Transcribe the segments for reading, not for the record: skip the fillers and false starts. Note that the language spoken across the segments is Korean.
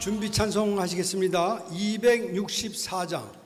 준비 찬송하시겠습니다. 264장.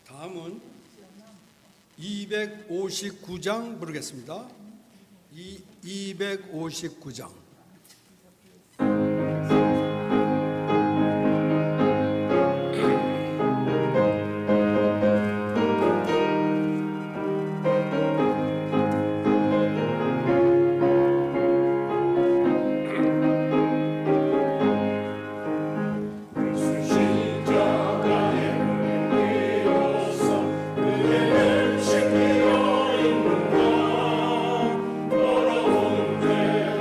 다음은 259장 부르겠습니다. 259장. 너로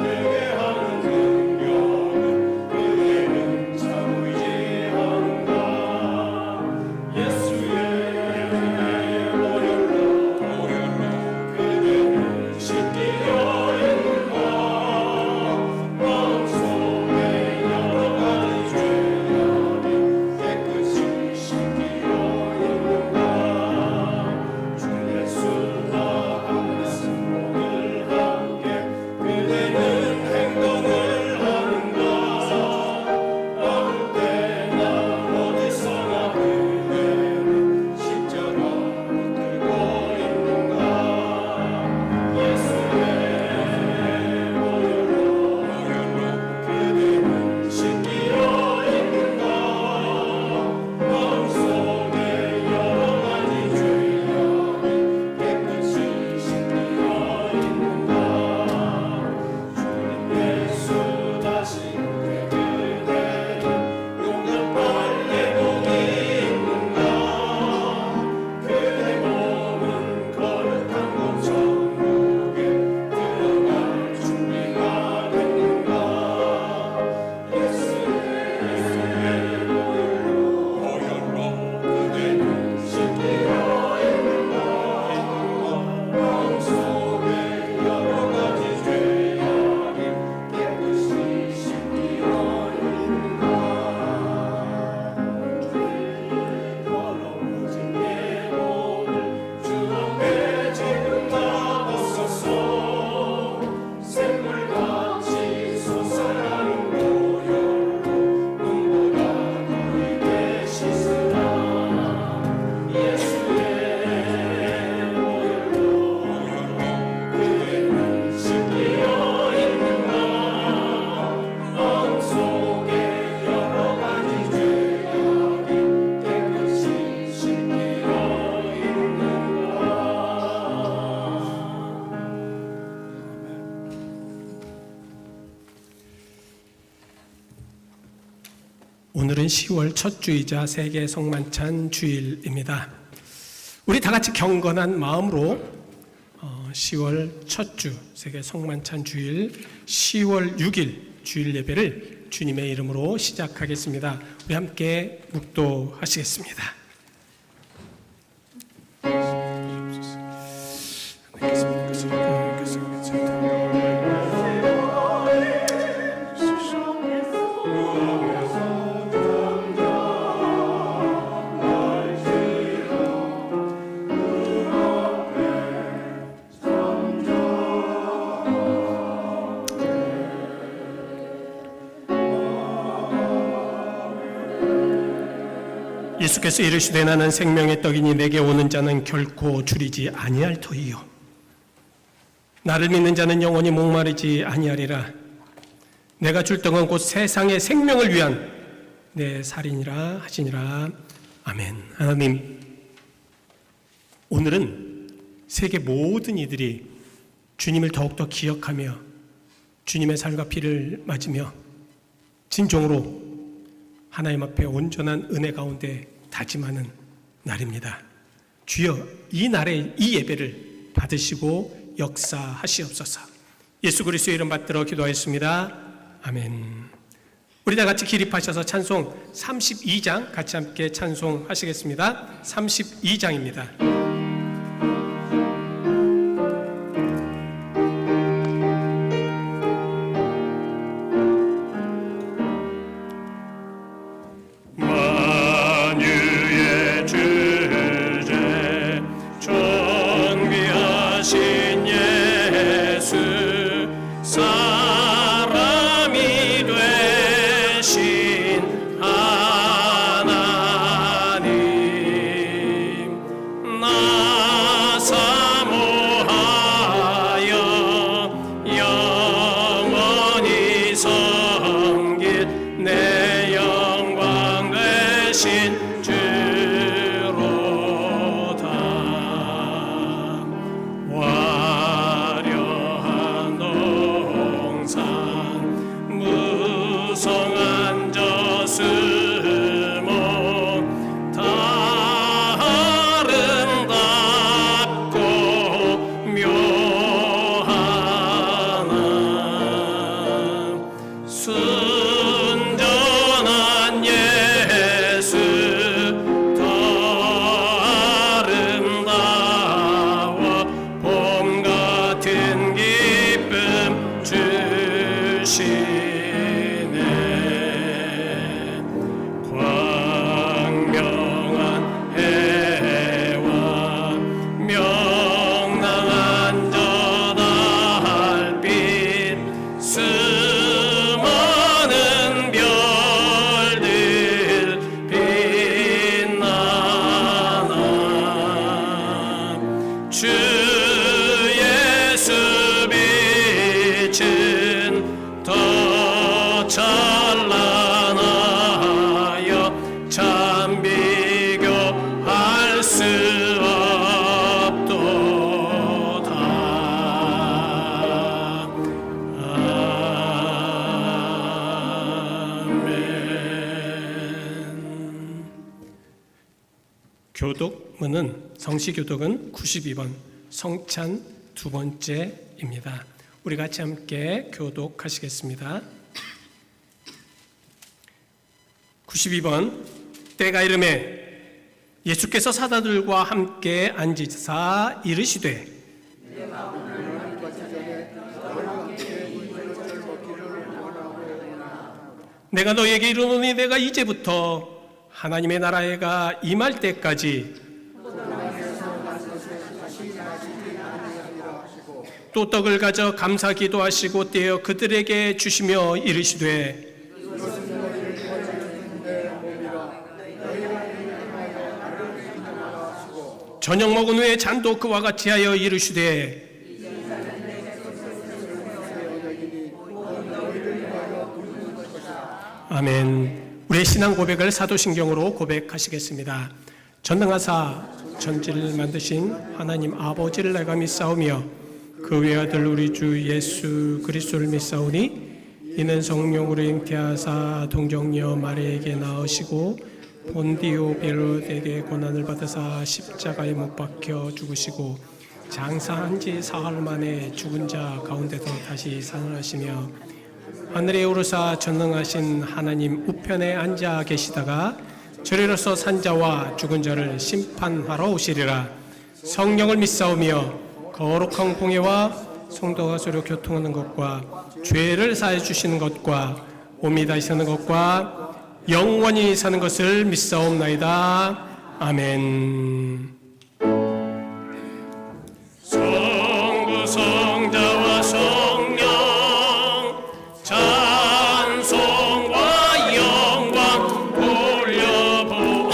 오늘은 10월 첫 주이자 세계 성만찬 주일입니다. 우리 다 같이 경건한 마음으로 10월 첫 주 세계 성만찬 주일 10월 6일 주일 예배를 주님의 이름으로 시작하겠습니다. 우리 함께 묵도하시겠습니다. 예수께서 이르시되 나는 생명의 떡이니 내게 오는 자는 결코 줄이지 아니할 터이요 나를 믿는 자는 영원히 목마르지 아니하리라. 내가 줄 떡은 곧 세상의 생명을 위한 내 살이니라 하시니라. 아멘. 하나님, 오늘은 세계 모든 이들이 주님을 더욱더 기억하며 주님의 살과 피를 맞으며 진정으로 하나님 앞에 온전한 은혜 가운데 다짐하는 날입니다. 주여, 이 날에 이 예배를 받으시고 역사하시옵소서. 예수 그리스도의 이름 받들어 기도하였습니다. 아멘. 우리 다 같이 기립하셔서 찬송 32장 같이 함께 찬송하시겠습니다. 32장입니다. 교독문은 성시교독은 92번 성찬 두 번째입니다. 우리 같이 함께 교독하시겠습니다. 92번 때가 이르매 예수께서 사도들과 함께 앉으사 이르시되 내가 너에게 이르노니 내가 이제부터 하나님의 나라가 임할 때까지 또 떡을 가져 감사 기도하시고 떼어 그들에게 주시며 이르시되 저녁 먹은 후에 잔도 그와 같이 하여 이르시되 아멘. 우리의 신앙 고백을 사도신경으로 고백하시겠습니다. 전능하사 천지를 만드신 하나님 아버지를 내가 믿사오며 그 외아들 우리 주 예수 그리스도를 믿사오니 이는 성령으로 잉태하사 동정녀 마리에게 낳으시고 본디오 빌롯에게 고난을 받으사 십자가에 못 박혀 죽으시고 장사한 지 사흘 만에 죽은 자 가운데서 다시 살아나시며 하늘에 오르사 전능하신 하나님 우편에 앉아 계시다가 저리로서 산자와 죽은 자를 심판하러 오시리라. 성령을 믿사오며 거룩한 공예와 성도가 서로 교통하는 것과 죄를 사해 주시는 것과 몸이 다시 사는 것과 영원히 사는 것을 믿사옵나이다. 아멘. 성부 성자와 성령 찬송과 영광 돌려보내세.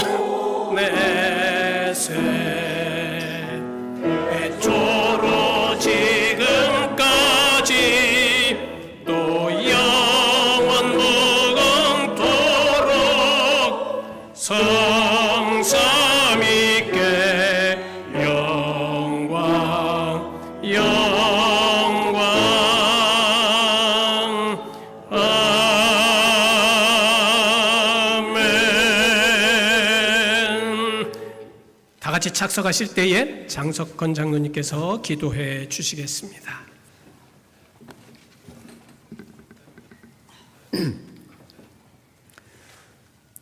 애초로 지금까지 또 영원 무궁토록 성삼위께 영광 아멘. 다 같이 착석하실 때에 장석건 장로님께서 기도해 주시겠습니다.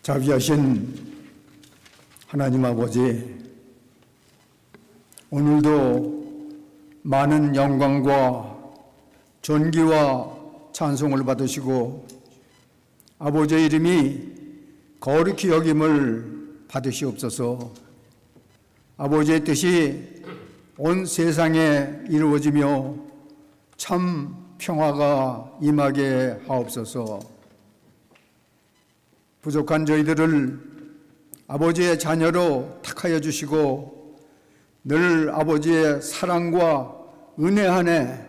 자비하신 하나님 아버지, 오늘도 많은 영광과 존귀와 찬송을 받으시고 아버지의 이름이 거룩히 여김을 받으시옵소서. 아버지의 뜻이 온 세상에 이루어지며 참 평화가 임하게 하옵소서. 부족한 저희들을 아버지의 자녀로 택하여 주시고 늘 아버지의 사랑과 은혜 안에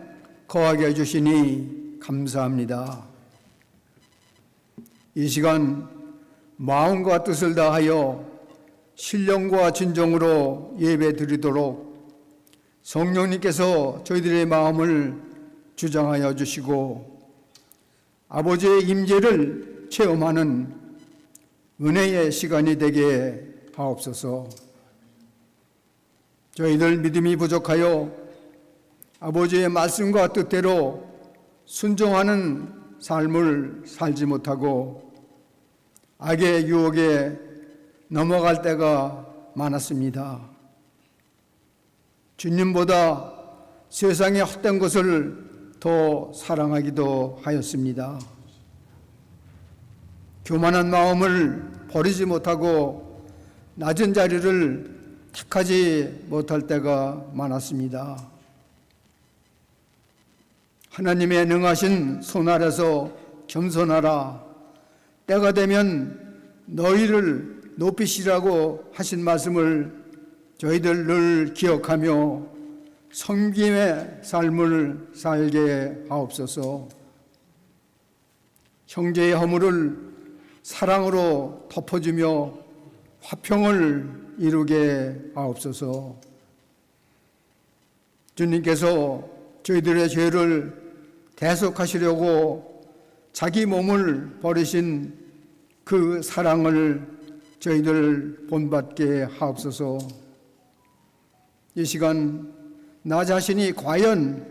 거하게 해주시니 감사합니다. 이 시간 마음과 뜻을 다하여 신령과 진정으로 예배 드리도록 성령님께서 저희들의 마음을 주장하여 주시고 아버지의 임재를 체험하는 은혜의 시간이 되게 하옵소서. 저희들 믿음이 부족하여 아버지의 말씀과 뜻대로 순종하는 삶을 살지 못하고 악의 유혹에 넘어갈 때가 많았습니다. 주님보다 세상의 헛된 것을 더 사랑하기도 하였습니다. 교만한 마음을 버리지 못하고 낮은 자리를 택하지 못할 때가 많았습니다. 하나님의 능하신 손 아래서 겸손하라. 때가 되면 너희를 높이시라고 하신 말씀을 저희들 늘 기억하며 섬김의 삶을 살게 하옵소서. 형제의 허물을 사랑으로 덮어주며 화평을 이루게 하옵소서. 주님께서 저희들의 죄를 대속하시려고 자기 몸을 버리신 그 사랑을 저희들 본받게 하옵소서. 이 시간 나 자신이 과연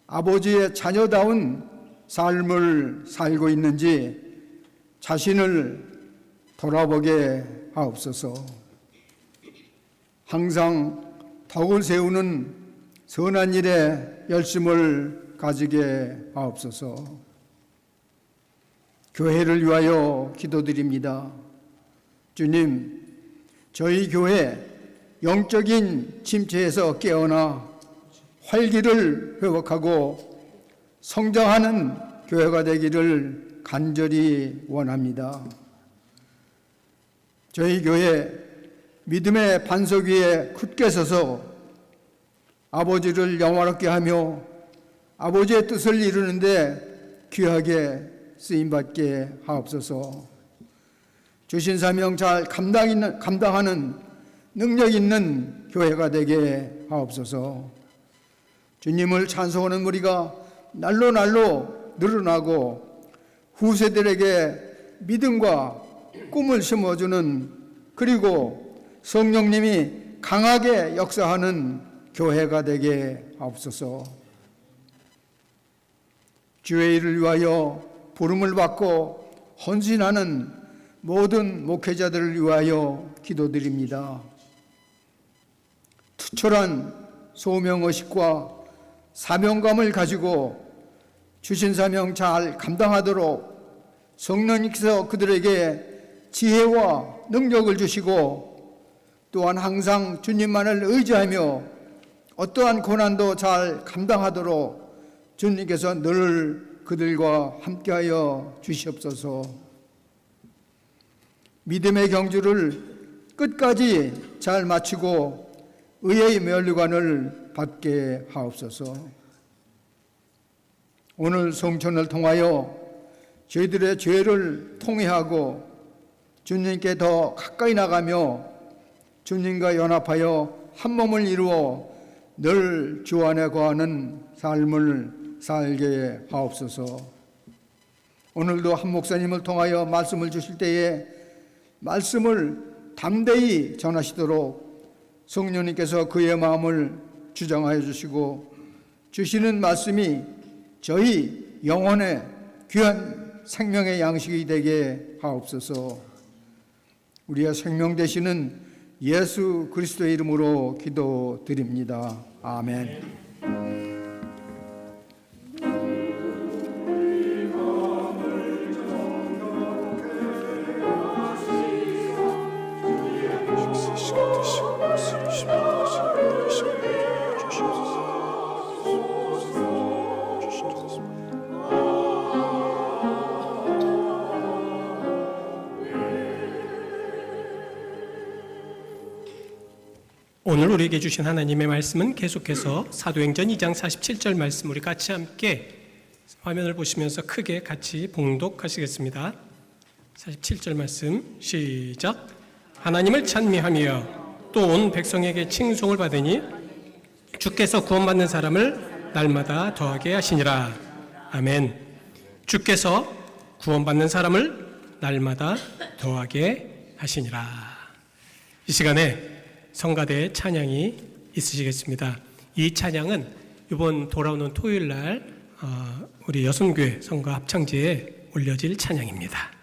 아버지의 자녀다운 삶을 살고 있는지 자신을 돌아보게 하옵소서. 항상 덕을 세우는 선한 일에 열심을 가지게 하옵소서. 교회를 위하여 기도드립니다. 주님, 저희 교회 영적인 침체에서 깨어나 활기를 회복하고 성장하는 교회가 되기를 간절히 원합니다. 저희 교회 믿음의 반석 위에 굳게 서서 아버지를 영화롭게 하며 아버지의 뜻을 이루는데 귀하게 쓰임받게 하옵소서. 주신 사명 잘 감당하는 능력 있는 교회가 되게 하옵소서. 주님을 찬송하는 무리가 날로 늘어나고 후세들에게 믿음과 꿈을 심어주는, 그리고 성령님이 강하게 역사하는 교회가 되게 하옵소서. 주의 일을 위하여 부름을 받고 헌신하는 모든 목회자들을 위하여 기도드립니다. 투철한 소명의식과 사명감을 가지고 주신 사명 잘 감당하도록 성령님께서 그들에게 지혜와 능력을 주시고, 또한 항상 주님만을 의지하며 어떠한 고난도 잘 감당하도록 주님께서 늘 그들과 함께하여 주시옵소서. 믿음의 경주를 끝까지 잘 마치고 의의 면류관을 받게 하옵소서. 오늘 성천을 통하여 저희들의 죄를 통회하고 주님께 더 가까이 나가며 주님과 연합하여 한 몸을 이루어 늘 주 안에 거하는 삶을 살게 하옵소서. 오늘도 한 목사님을 통하여 말씀을 주실 때에 말씀을 담대히 전하시도록 성령님께서 그의 마음을 주장하여 주시고, 주시는 말씀이 저희 영혼의 귀한 생명의 양식이 되게 하옵소서. 우리의 생명 되시는 예수 그리스도의 이름으로 기도드립니다. 아멘. 오늘 우리에게 주신 하나님의 말씀은 계속해서 사도행전 2장 47절 말씀, 우리 같이 함께 화면을 보시면서 크게 같이 봉독하시겠습니다. 47절 말씀 시작. 하나님을 찬미하며 또 온 백성에게 칭송을 받으니 주께서 구원받는 사람을 날마다 더하게 하시니라. 아멘. 주께서 구원받는 사람을 날마다 더하게 하시니라. 이 시간에 성가대 찬양이 있으시겠습니다. 이 찬양은 이번 돌아오는 토요일 날 우리 여순교회 성가 합창제에 올려질 찬양입니다.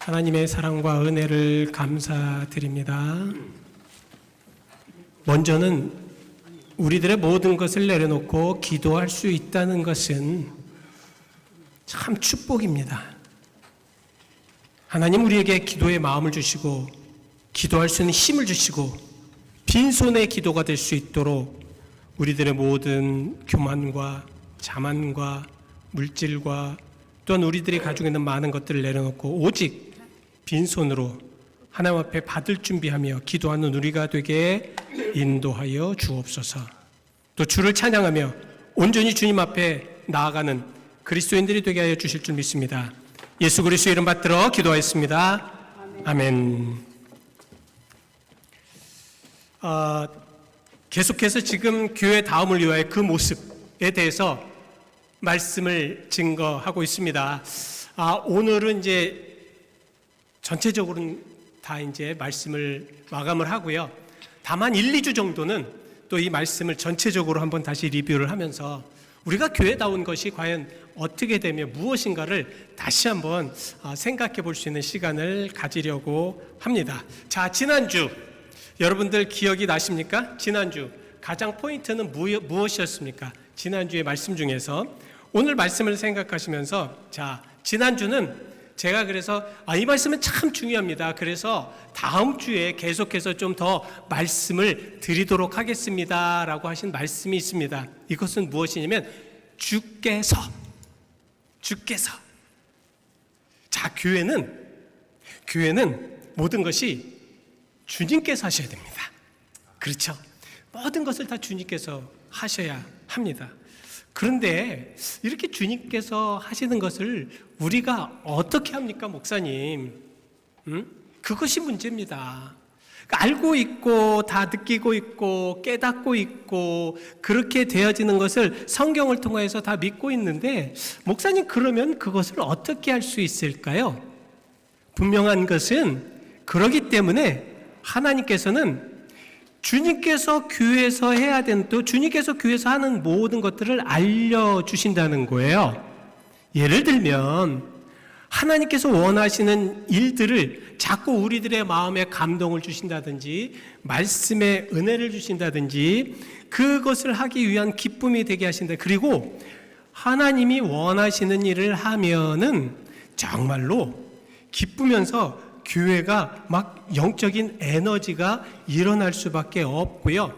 하나님의 사랑과 은혜를 감사드립니다. 먼저는 우리들의 모든 것을 내려놓고 기도할 수 있다는 것은 참 축복입니다. 하나님 우리에게 기도의 마음을 주시고 기도할 수 있는 힘을 주시고 빈손의 기도가 될 수 있도록 우리들의 모든 교만과 자만과 물질과 또한 우리들이 가지고 있는 많은 것들을 내려놓고 오직 빈손으로 하나님 앞에 받을 준비하며 기도하는 우리가 되게 인도하여 주옵소서. 또 주를 찬양하며 온전히 주님 앞에 나아가는 그리스도인들이 되게 하여 주실 줄 믿습니다. 예수 그리스도 이름 받들어 기도하였습니다. 아멘. 계속해서 지금 교회 다음을 위하여 그 모습에 대해서 말씀을 증거하고 있습니다. 오늘은 이제 전체적으로는 다 이제 말씀을 마감을 하고요. 다만 1, 2주 정도는 또 이 말씀을 전체적으로 한번 다시 리뷰를 하면서 우리가 교회다운 것이 과연 어떻게 되며 무엇인가를 다시 한번 생각해 볼 수 있는 시간을 가지려고 합니다. 자, 지난주 여러분들 기억이 나십니까? 지난주 가장 포인트는 무엇이었습니까? 지난주의 말씀 중에서 오늘 말씀을 생각하시면서 자, 지난주는 제가 그래서 이 말씀은 참 중요합니다. 그래서 다음 주에 계속해서 좀 더 말씀을 드리도록 하겠습니다 라고 하신 말씀이 있습니다. 이것은 무엇이냐면 주께서 자, 교회는 모든 것이 주님께서 하셔야 됩니다. 그렇죠? 모든 것을 다 주님께서 하셔야 합니다. 그런데 이렇게 주님께서 하시는 것을 우리가 어떻게 합니까, 목사님? 그것이 문제입니다. 알고 있고 다 느끼고 있고 깨닫고 있고 그렇게 되어지는 것을 성경을 통해서 다 믿고 있는데 목사님, 그러면 그것을 어떻게 할 수 있을까요? 분명한 것은 그러기 때문에 하나님께서는 주님께서 교회에서 해야 되는, 또 주님께서 교회에서 하는 모든 것들을 알려주신다는 거예요. 예를 들면 하나님께서 원하시는 일들을 자꾸 우리들의 마음에 감동을 주신다든지 말씀에 은혜를 주신다든지 그것을 하기 위한 기쁨이 되게 하신다. 그리고 하나님이 원하시는 일을 하면은 정말로 기쁘면서 교회가 막 영적인 에너지가 일어날 수밖에 없고요.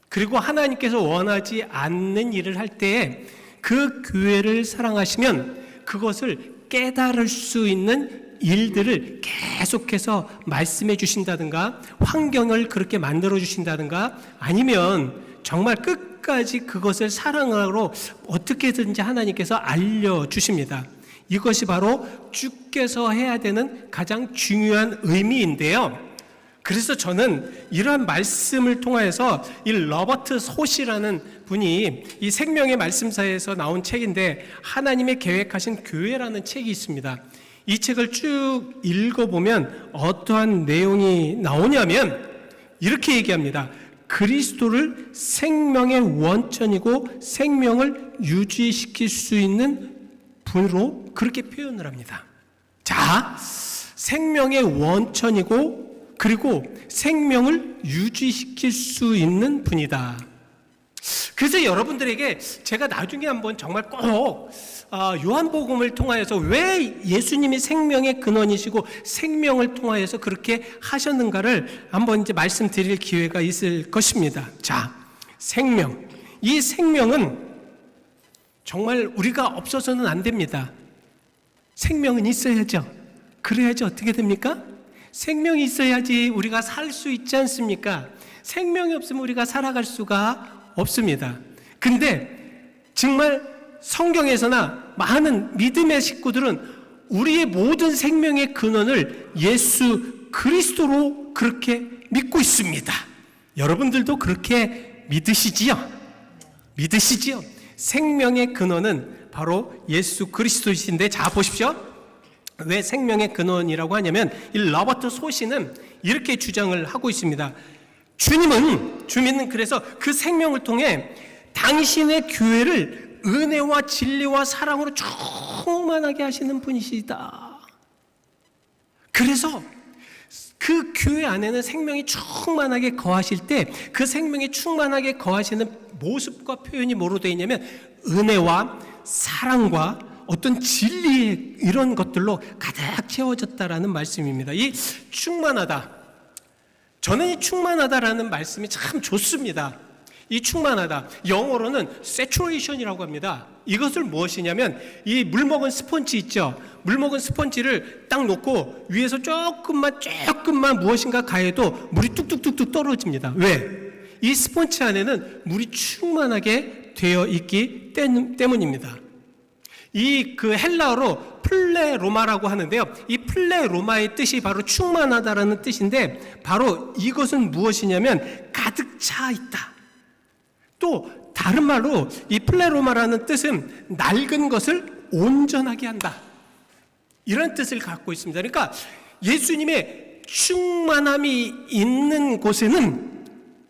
그리고 하나님께서 원하지 않는 일을 할 때에 그 교회를 사랑하시면 그것을 깨달을 수 있는 일들을 계속해서 말씀해 주신다든가 환경을 그렇게 만들어 주신다든가 아니면 정말 끝까지 그것을 사랑으로 어떻게든지 하나님께서 알려주십니다. 이것이 바로 주께서 해야 되는 가장 중요한 의미인데요. 그래서 저는 이러한 말씀을 통해서 이 로버트 소시라는 분이 이 생명의 말씀사에서 나온 책인데 하나님의 계획하신 교회라는 책이 있습니다. 이 책을 쭉 읽어보면 어떠한 내용이 나오냐면 이렇게 얘기합니다. 그리스도를 생명의 원천이고 생명을 유지시킬 수 있는 분으로 그렇게 표현을 합니다. 자, 생명의 원천이고 그리고 생명을 유지시킬 수 있는 분이다. 그래서 여러분들에게 제가 나중에 한번 정말 꼭 요한복음을 통하여서 왜 예수님이 생명의 근원이시고 생명을 통하여서 그렇게 하셨는가를 한번 이제 말씀드릴 기회가 있을 것입니다. 자, 생명. 이 생명은 정말 우리가 없어서는 안 됩니다. 생명은 있어야죠. 그래야지 어떻게 됩니까? 생명이 있어야지 우리가 살 수 있지 않습니까? 생명이 없으면 우리가 살아갈 수가 없습니다. 근데 정말 성경에서나 많은 믿음의 식구들은 우리의 모든 생명의 근원을 예수 그리스도로 그렇게 믿고 있습니다. 여러분들도 그렇게 믿으시지요? 믿으시지요? 생명의 근원은 바로 예수 그리스도이신데, 자 보십시오. 왜 생명의 근원이라고 하냐면 이 로버트 소시는 이렇게 주장을 하고 있습니다. 주님은 그래서 그 생명을 통해 당신의 교회를 은혜와 진리와 사랑으로 충만하게 하시는 분이시다. 그래서 그 교회 안에는 생명이 충만하게 거하실 때 그 생명이 충만하게 거하시는 모습과 표현이 뭐로 되어 있냐면 은혜와 사랑과 어떤 진리의 이런 것들로 가득 채워졌다라는 말씀입니다. 이 충만하다. 저는 이 충만하다라는 말씀이 참 좋습니다. 이 충만하다. 영어로는 saturation이라고 합니다. 이것을 무엇이냐면 이 물 먹은 스펀지 있죠. 물 먹은 스펀지를 딱 놓고 위에서 조금만 무엇인가 가해도 물이 뚝뚝뚝뚝 떨어집니다. 왜? 이 스펀지 안에는 물이 충만하게 되어 있기 때문입니다. 이 그 헬라어로 플레로마라고 하는데요. 이 플레로마의 뜻이 바로 충만하다라는 뜻인데 바로 이것은 무엇이냐면 가득 차 있다. 또 다른 말로 이 플레로마라는 뜻은 낡은 것을 온전하게 한다. 이런 뜻을 갖고 있습니다. 그러니까 예수님의 충만함이 있는 곳에는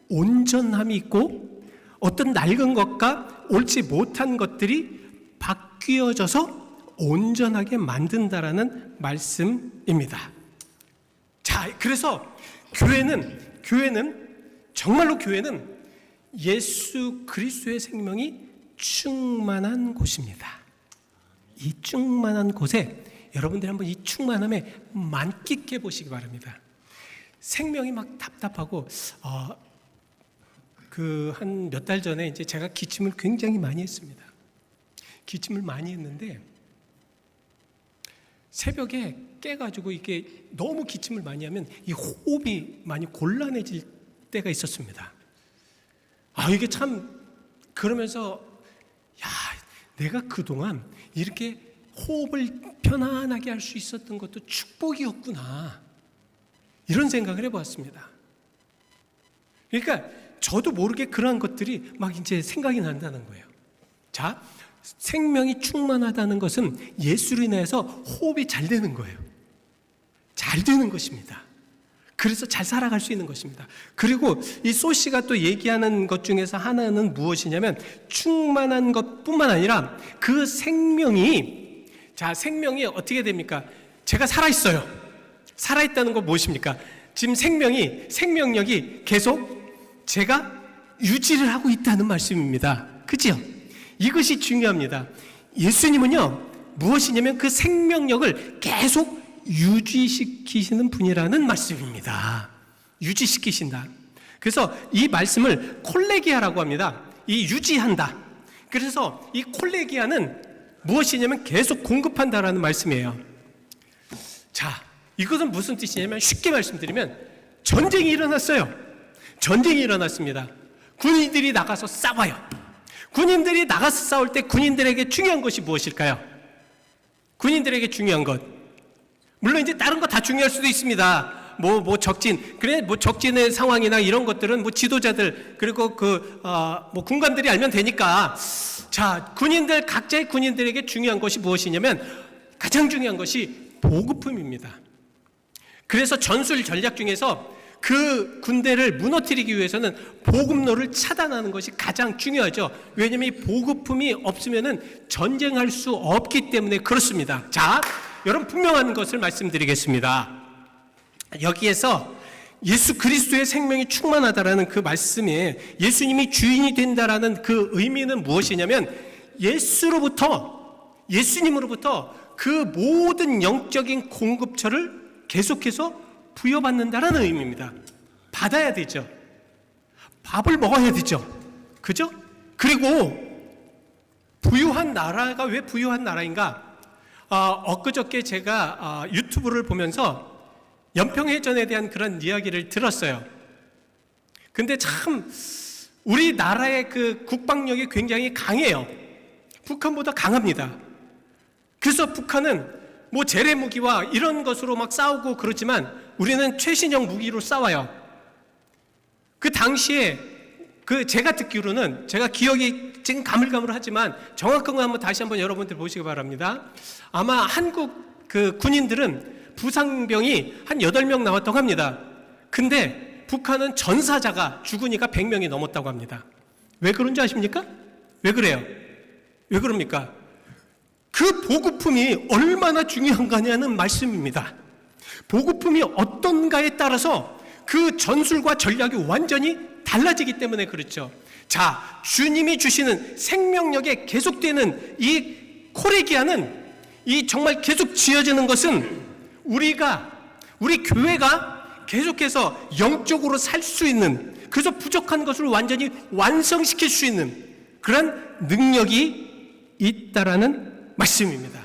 온전함이 있고 어떤 낡은 것과 옳지 못한 것들이 바뀌어져서 온전하게 만든다라는 말씀입니다. 자, 그래서 교회는 정말로 교회는 예수 그리스도의 생명이 충만한 곳입니다. 이 충만한 곳에 여러분들이 한번 이 충만함에 만끽해 보시기 바랍니다. 생명이 막 답답하고 그 한 몇 달 전에 이제 제가 기침을 굉장히 많이 했습니다. 기침을 많이 했는데 새벽에 깨가지고 이게 너무 기침을 많이 하면 이 호흡이 많이 곤란해질 때가 있었습니다. 이게 참 그러면서 내가 그동안 이렇게 호흡을 편안하게 할 수 있었던 것도 축복이었구나 이런 생각을 해보았습니다. 그러니까 저도 모르게 그러한 것들이 막 이제 생각이 난다는 거예요. 자, 생명이 충만하다는 것은 예수로 인해서 호흡이 잘 되는 거예요. 잘 되는 것입니다. 그래서 잘 살아갈 수 있는 것입니다. 그리고 이 소씨가 또 얘기하는 것 중에서 하나는 무엇이냐면 충만한 것뿐만 아니라 그 생명이 어떻게 됩니까? 제가 살아있어요. 살아있다는 건 무엇입니까? 지금 생명력이 계속 제가 유지를 하고 있다는 말씀입니다. 그죠? 이것이 중요합니다. 예수님은요, 무엇이냐면 그 생명력을 계속 유지시키시는 분이라는 말씀입니다. 유지시키신다. 그래서 이 말씀을 콜레기아라고 합니다. 이 유지한다. 그래서 이 콜레기아는 무엇이냐면 계속 공급한다라는 말씀이에요. 자, 이것은 무슨 뜻이냐면 쉽게 말씀드리면 전쟁이 일어났어요. 전쟁이 일어났습니다. 군인들이 나가서 싸워요. 군인들이 나가서 싸울 때 군인들에게 중요한 것이 무엇일까요? 군인들에게 중요한 것. 물론 이제 다른 거 다 중요할 수도 있습니다. 적진의 상황이나 이런 것들은 지도자들 그리고 군관들이 알면 되니까. 자, 각자의 군인들에게 중요한 것이 무엇이냐면 가장 중요한 것이 보급품입니다. 그래서 전술 전략 중에서 그 군대를 무너뜨리기 위해서는 보급로를 차단하는 것이 가장 중요하죠. 왜냐하면 이 보급품이 없으면은 전쟁할 수 없기 때문에 그렇습니다. 자, 여러분 분명한 것을 말씀드리겠습니다. 여기에서 예수 그리스도의 생명이 충만하다라는 그 말씀에 예수님이 주인이 된다라는 그 의미는 무엇이냐면 예수님으로부터 그 모든 영적인 공급처를 계속해서 부여받는다라는 의미입니다. 받아야 되죠. 밥을 먹어야 되죠. 그죠? 그리고 부유한 나라가 왜 부유한 나라인가? 엊그저께 제가 유튜브를 보면서 연평해전에 대한 그런 이야기를 들었어요. 근데 참 우리나라의 그 국방력이 굉장히 강해요. 북한보다 강합니다. 그래서 북한은 재래 무기와 이런 것으로 막 싸우고 그렇지만 우리는 최신형 무기로 싸워요. 그 당시에 제가 듣기로는 제가 기억이 지금 가물가물하지만 정확한 거 다시 한번 여러분들 보시기 바랍니다. 아마 한국 그 군인들은 부상병이 한 8명 나왔다고 합니다. 근데 북한은 전사자가 죽으니까 100명이 넘었다고 합니다. 왜 그런 줄 아십니까? 왜 그래요? 왜 그럽니까? 그 보급품이 얼마나 중요한 거냐는 말씀입니다. 보급품이 어떤가에 따라서 그 전술과 전략이 완전히 달라지기 때문에 그렇죠. 자, 주님이 주시는 생명력에 계속되는 이 코레기아는 이 정말 계속 지어지는 것은 우리 교회가 계속해서 영적으로 살 수 있는, 그래서 부족한 것을 완전히 완성시킬 수 있는 그런 능력이 있다라는 말씀입니다.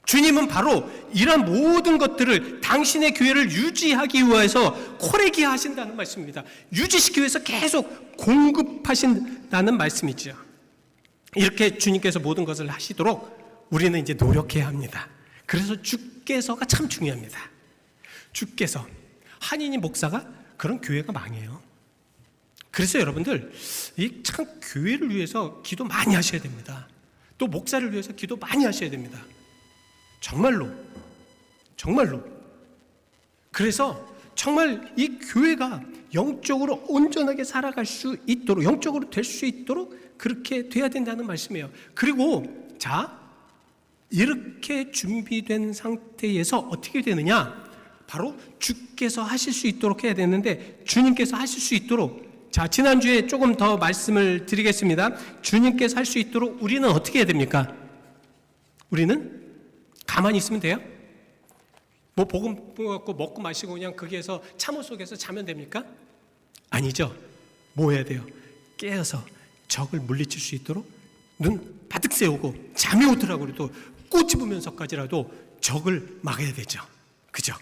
주님은 바로 이런 모든 것들을 당신의 교회를 유지하기 위해서 코레기아 하신다는 말씀입니다. 유지시키기 위해서 계속 공급하신다는 말씀이죠. 이렇게 주님께서 모든 것을 하시도록 우리는 이제 노력해야 합니다. 그래서 주께서가 참 중요합니다. 주께서, 한인이 목사가 그런 교회가 망해요. 그래서 여러분들 이 참 교회를 위해서 기도 많이 하셔야 됩니다. 또 목사를 위해서 기도 많이 하셔야 됩니다. 정말로. 그래서 정말 이 교회가 영적으로 온전하게 살아갈 수 있도록, 영적으로 될 수 있도록 그렇게 돼야 된다는 말씀이에요. 그리고 자, 이렇게 준비된 상태에서 어떻게 되느냐? 바로 주께서 하실 수 있도록 해야 되는데, 주님께서 하실 수 있도록, 자, 지난주에 조금 더 말씀을 드리겠습니다. 주님께서 할 수 있도록 우리는 어떻게 해야 됩니까? 우리는 가만히 있으면 돼요? 뭐 복음 갖고 먹고 마시고 그냥 거기에서 참호 속에서 자면 됩니까? 아니죠. 뭐 해야 돼요? 깨어서 적을 물리칠 수 있도록 눈 바득 세우고 잠이 오더라고 그래도 꼬집으면서까지라도 적을 막아야 되죠. 그죠?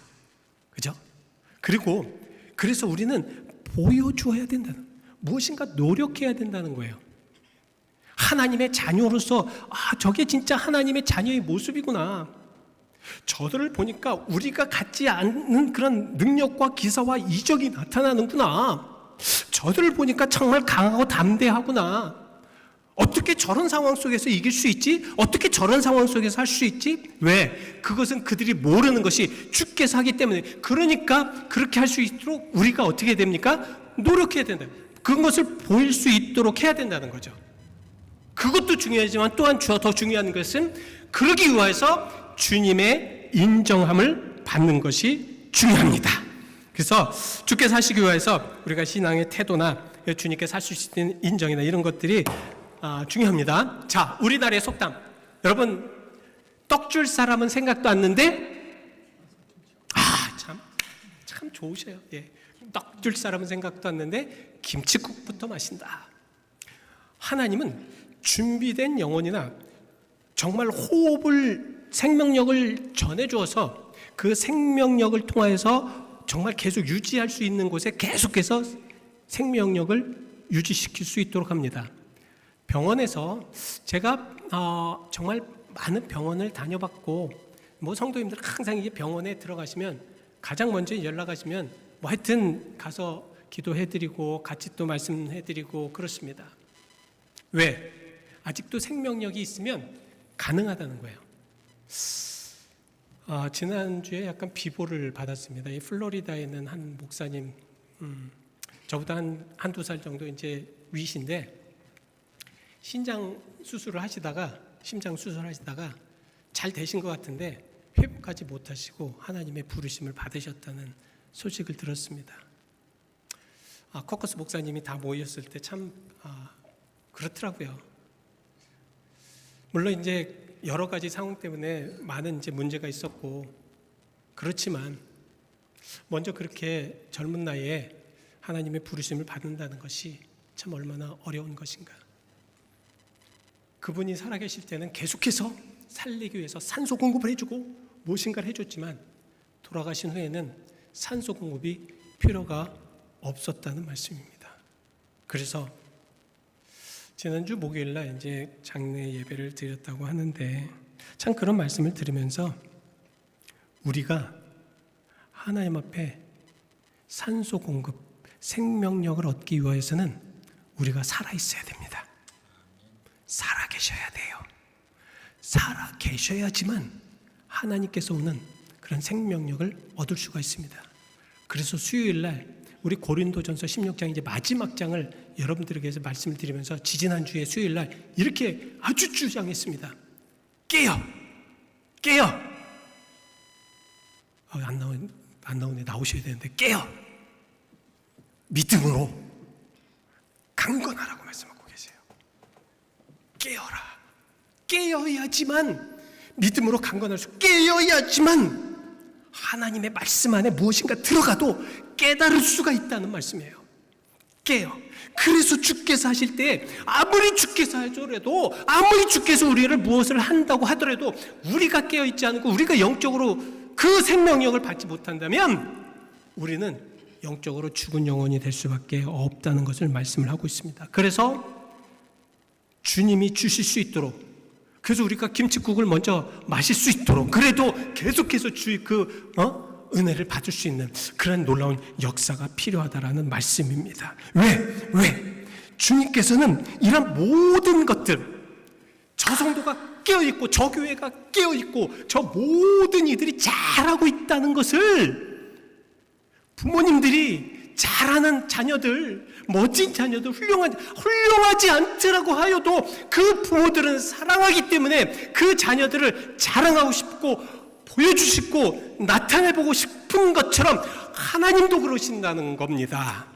그리고 그래서 우리는 보여주어야 된다는, 무엇인가 노력해야 된다는 거예요. 하나님의 자녀로서 저게 진짜 하나님의 자녀의 모습이구나. 저들을 보니까 우리가 갖지 않는 그런 능력과 기사와 이적이 나타나는구나. 저들을 보니까 정말 강하고 담대하구나. 어떻게 저런 상황 속에서 이길 수 있지? 어떻게 저런 상황 속에서 할 수 있지? 왜? 그것은 그들이 모르는 것이 주께서 하기 때문에. 그러니까 그렇게 할 수 있도록 우리가 어떻게 됩니까? 노력해야 된다. 그것을 보일 수 있도록 해야 된다는 거죠. 그것도 중요하지만 또한 더 중요한 것은 그러기 위해서 주님의 인정함을 받는 것이 중요합니다. 그래서 주께서 하시기 위해서 우리가 신앙의 태도나 주님께서 하실 수 있는 인정이나 이런 것들이 중요합니다. 자, 우리나라의 속담. 여러분, 떡 줄 사람은 생각도 않는데, 참 좋으셔요. 예. 떡 줄 사람은 생각도 않는데 김치국부터 마신다. 하나님은 준비된 영혼이나 정말 호흡을, 생명력을 전해주어서 그 생명력을 통하여서 정말 계속 유지할 수 있는 곳에 계속해서 생명력을 유지시킬 수 있도록 합니다. 병원에서 제가 정말 많은 병원을 다녀봤고, 뭐 성도님들 항상 이게 병원에 들어가시면 가장 먼저 연락하시면 뭐 하여튼 가서 기도해드리고 같이 또 말씀해드리고 그렇습니다. 왜? 아직도 생명력이 있으면 가능하다는 거예요. 지난주에 약간 비보를 받았습니다. 이 플로리다에 있는 한 목사님, 저보다 한두 살 정도 이제 위신데, 심장 수술을 하시다가 잘 되신 것 같은데 회복하지 못하시고 하나님의 부르심을 받으셨다는 소식을 들었습니다. 코커스 목사님이 다 모였을 때 참 그렇더라고요. 물론 이제 여러 가지 상황 때문에 많은 이제 문제가 있었고, 그렇지만 먼저 그렇게 젊은 나이에 하나님의 부르심을 받는다는 것이 참 얼마나 어려운 것인가. 그분이 살아계실 때는 계속해서 살리기 위해서 산소 공급을 해주고 무엇인가를 해줬지만 돌아가신 후에는 산소 공급이 필요가 없었다는 말씀입니다. 그래서 지난주 목요일날 이제 장례 예배를 드렸다고 하는데, 참 그런 말씀을 들으면서 우리가 하나님 앞에 산소 공급, 생명력을 얻기 위해서는 우리가 살아있어야 됩니다. 살아 계셔야 돼요. 살아 계셔야지만 하나님께서 오는 그런 생명력을 얻을 수가 있습니다. 그래서 수요일날 우리 고린도전서 16장 이제 마지막 장을 여러분들에게 말씀을 드리면서 지지난주에 수요일날 이렇게 아주 주장했습니다. 깨어! 안 나오네. 나오셔야 되는데 깨어. 믿음으로 강건하라고 말씀하고 계세요. 깨어라. 깨어야지만 믿음으로 강건할 수, 깨어야지만 하나님의 말씀 안에 무엇인가 들어가도 깨달을 수가 있다는 말씀이에요. 깨어. 그래서 주께서 하실 때 아무리 주께서 하더라도, 아무리 주께서 우리를 무엇을 한다고 하더라도 우리가 깨어있지 않고 우리가 영적으로 그 생명력을 받지 못한다면 우리는 영적으로 죽은 영혼이 될 수밖에 없다는 것을 말씀을 하고 있습니다. 그래서 주님이 주실 수 있도록, 그래서 우리가 김칫국을 먼저 마실 수 있도록, 그래도 계속해서 주의 은혜를 받을 수 있는 그런 놀라운 역사가 필요하다라는 말씀입니다. 왜? 주님께서는 이런 모든 것들, 저 성도가 깨어있고 저 교회가 깨어있고 저 모든 이들이 잘하고 있다는 것을, 부모님들이 잘하는 자녀들, 멋진 자녀들, 훌륭하지 않더라고 하여도 그 부모들은 사랑하기 때문에 그 자녀들을 자랑하고 싶고 보여주시고 나타내보고 싶은 것처럼 하나님도 그러신다는 겁니다.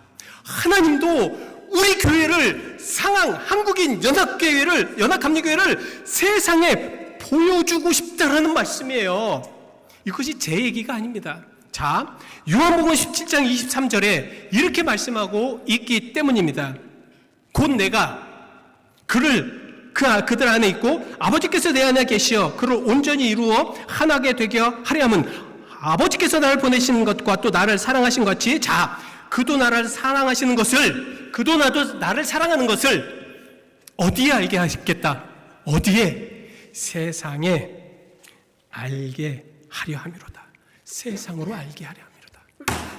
하나님도 우리 교회를, 상황 한국인 연합감리교회를 세상에 보여주고 싶다라는 말씀이에요. 이것이 제 얘기가 아닙니다. 자, 요한복음 17장 23절에 이렇게 말씀하고 있기 때문입니다. 곧 내가 그들 안에 있고 아버지께서 내 안에 계시어 그를 온전히 이루어 하나게 되게 하려 함은 아버지께서 나를 보내신 것과 또 나를 사랑하신 것 같이, 자, 그도 나를 사랑하시는 것을, 그도 나를 사랑하는 것을 어디에 알게 하시겠다? 어디에? 세상에 알게 하려 함이로다. 세상으로 알게 하려 함이로다.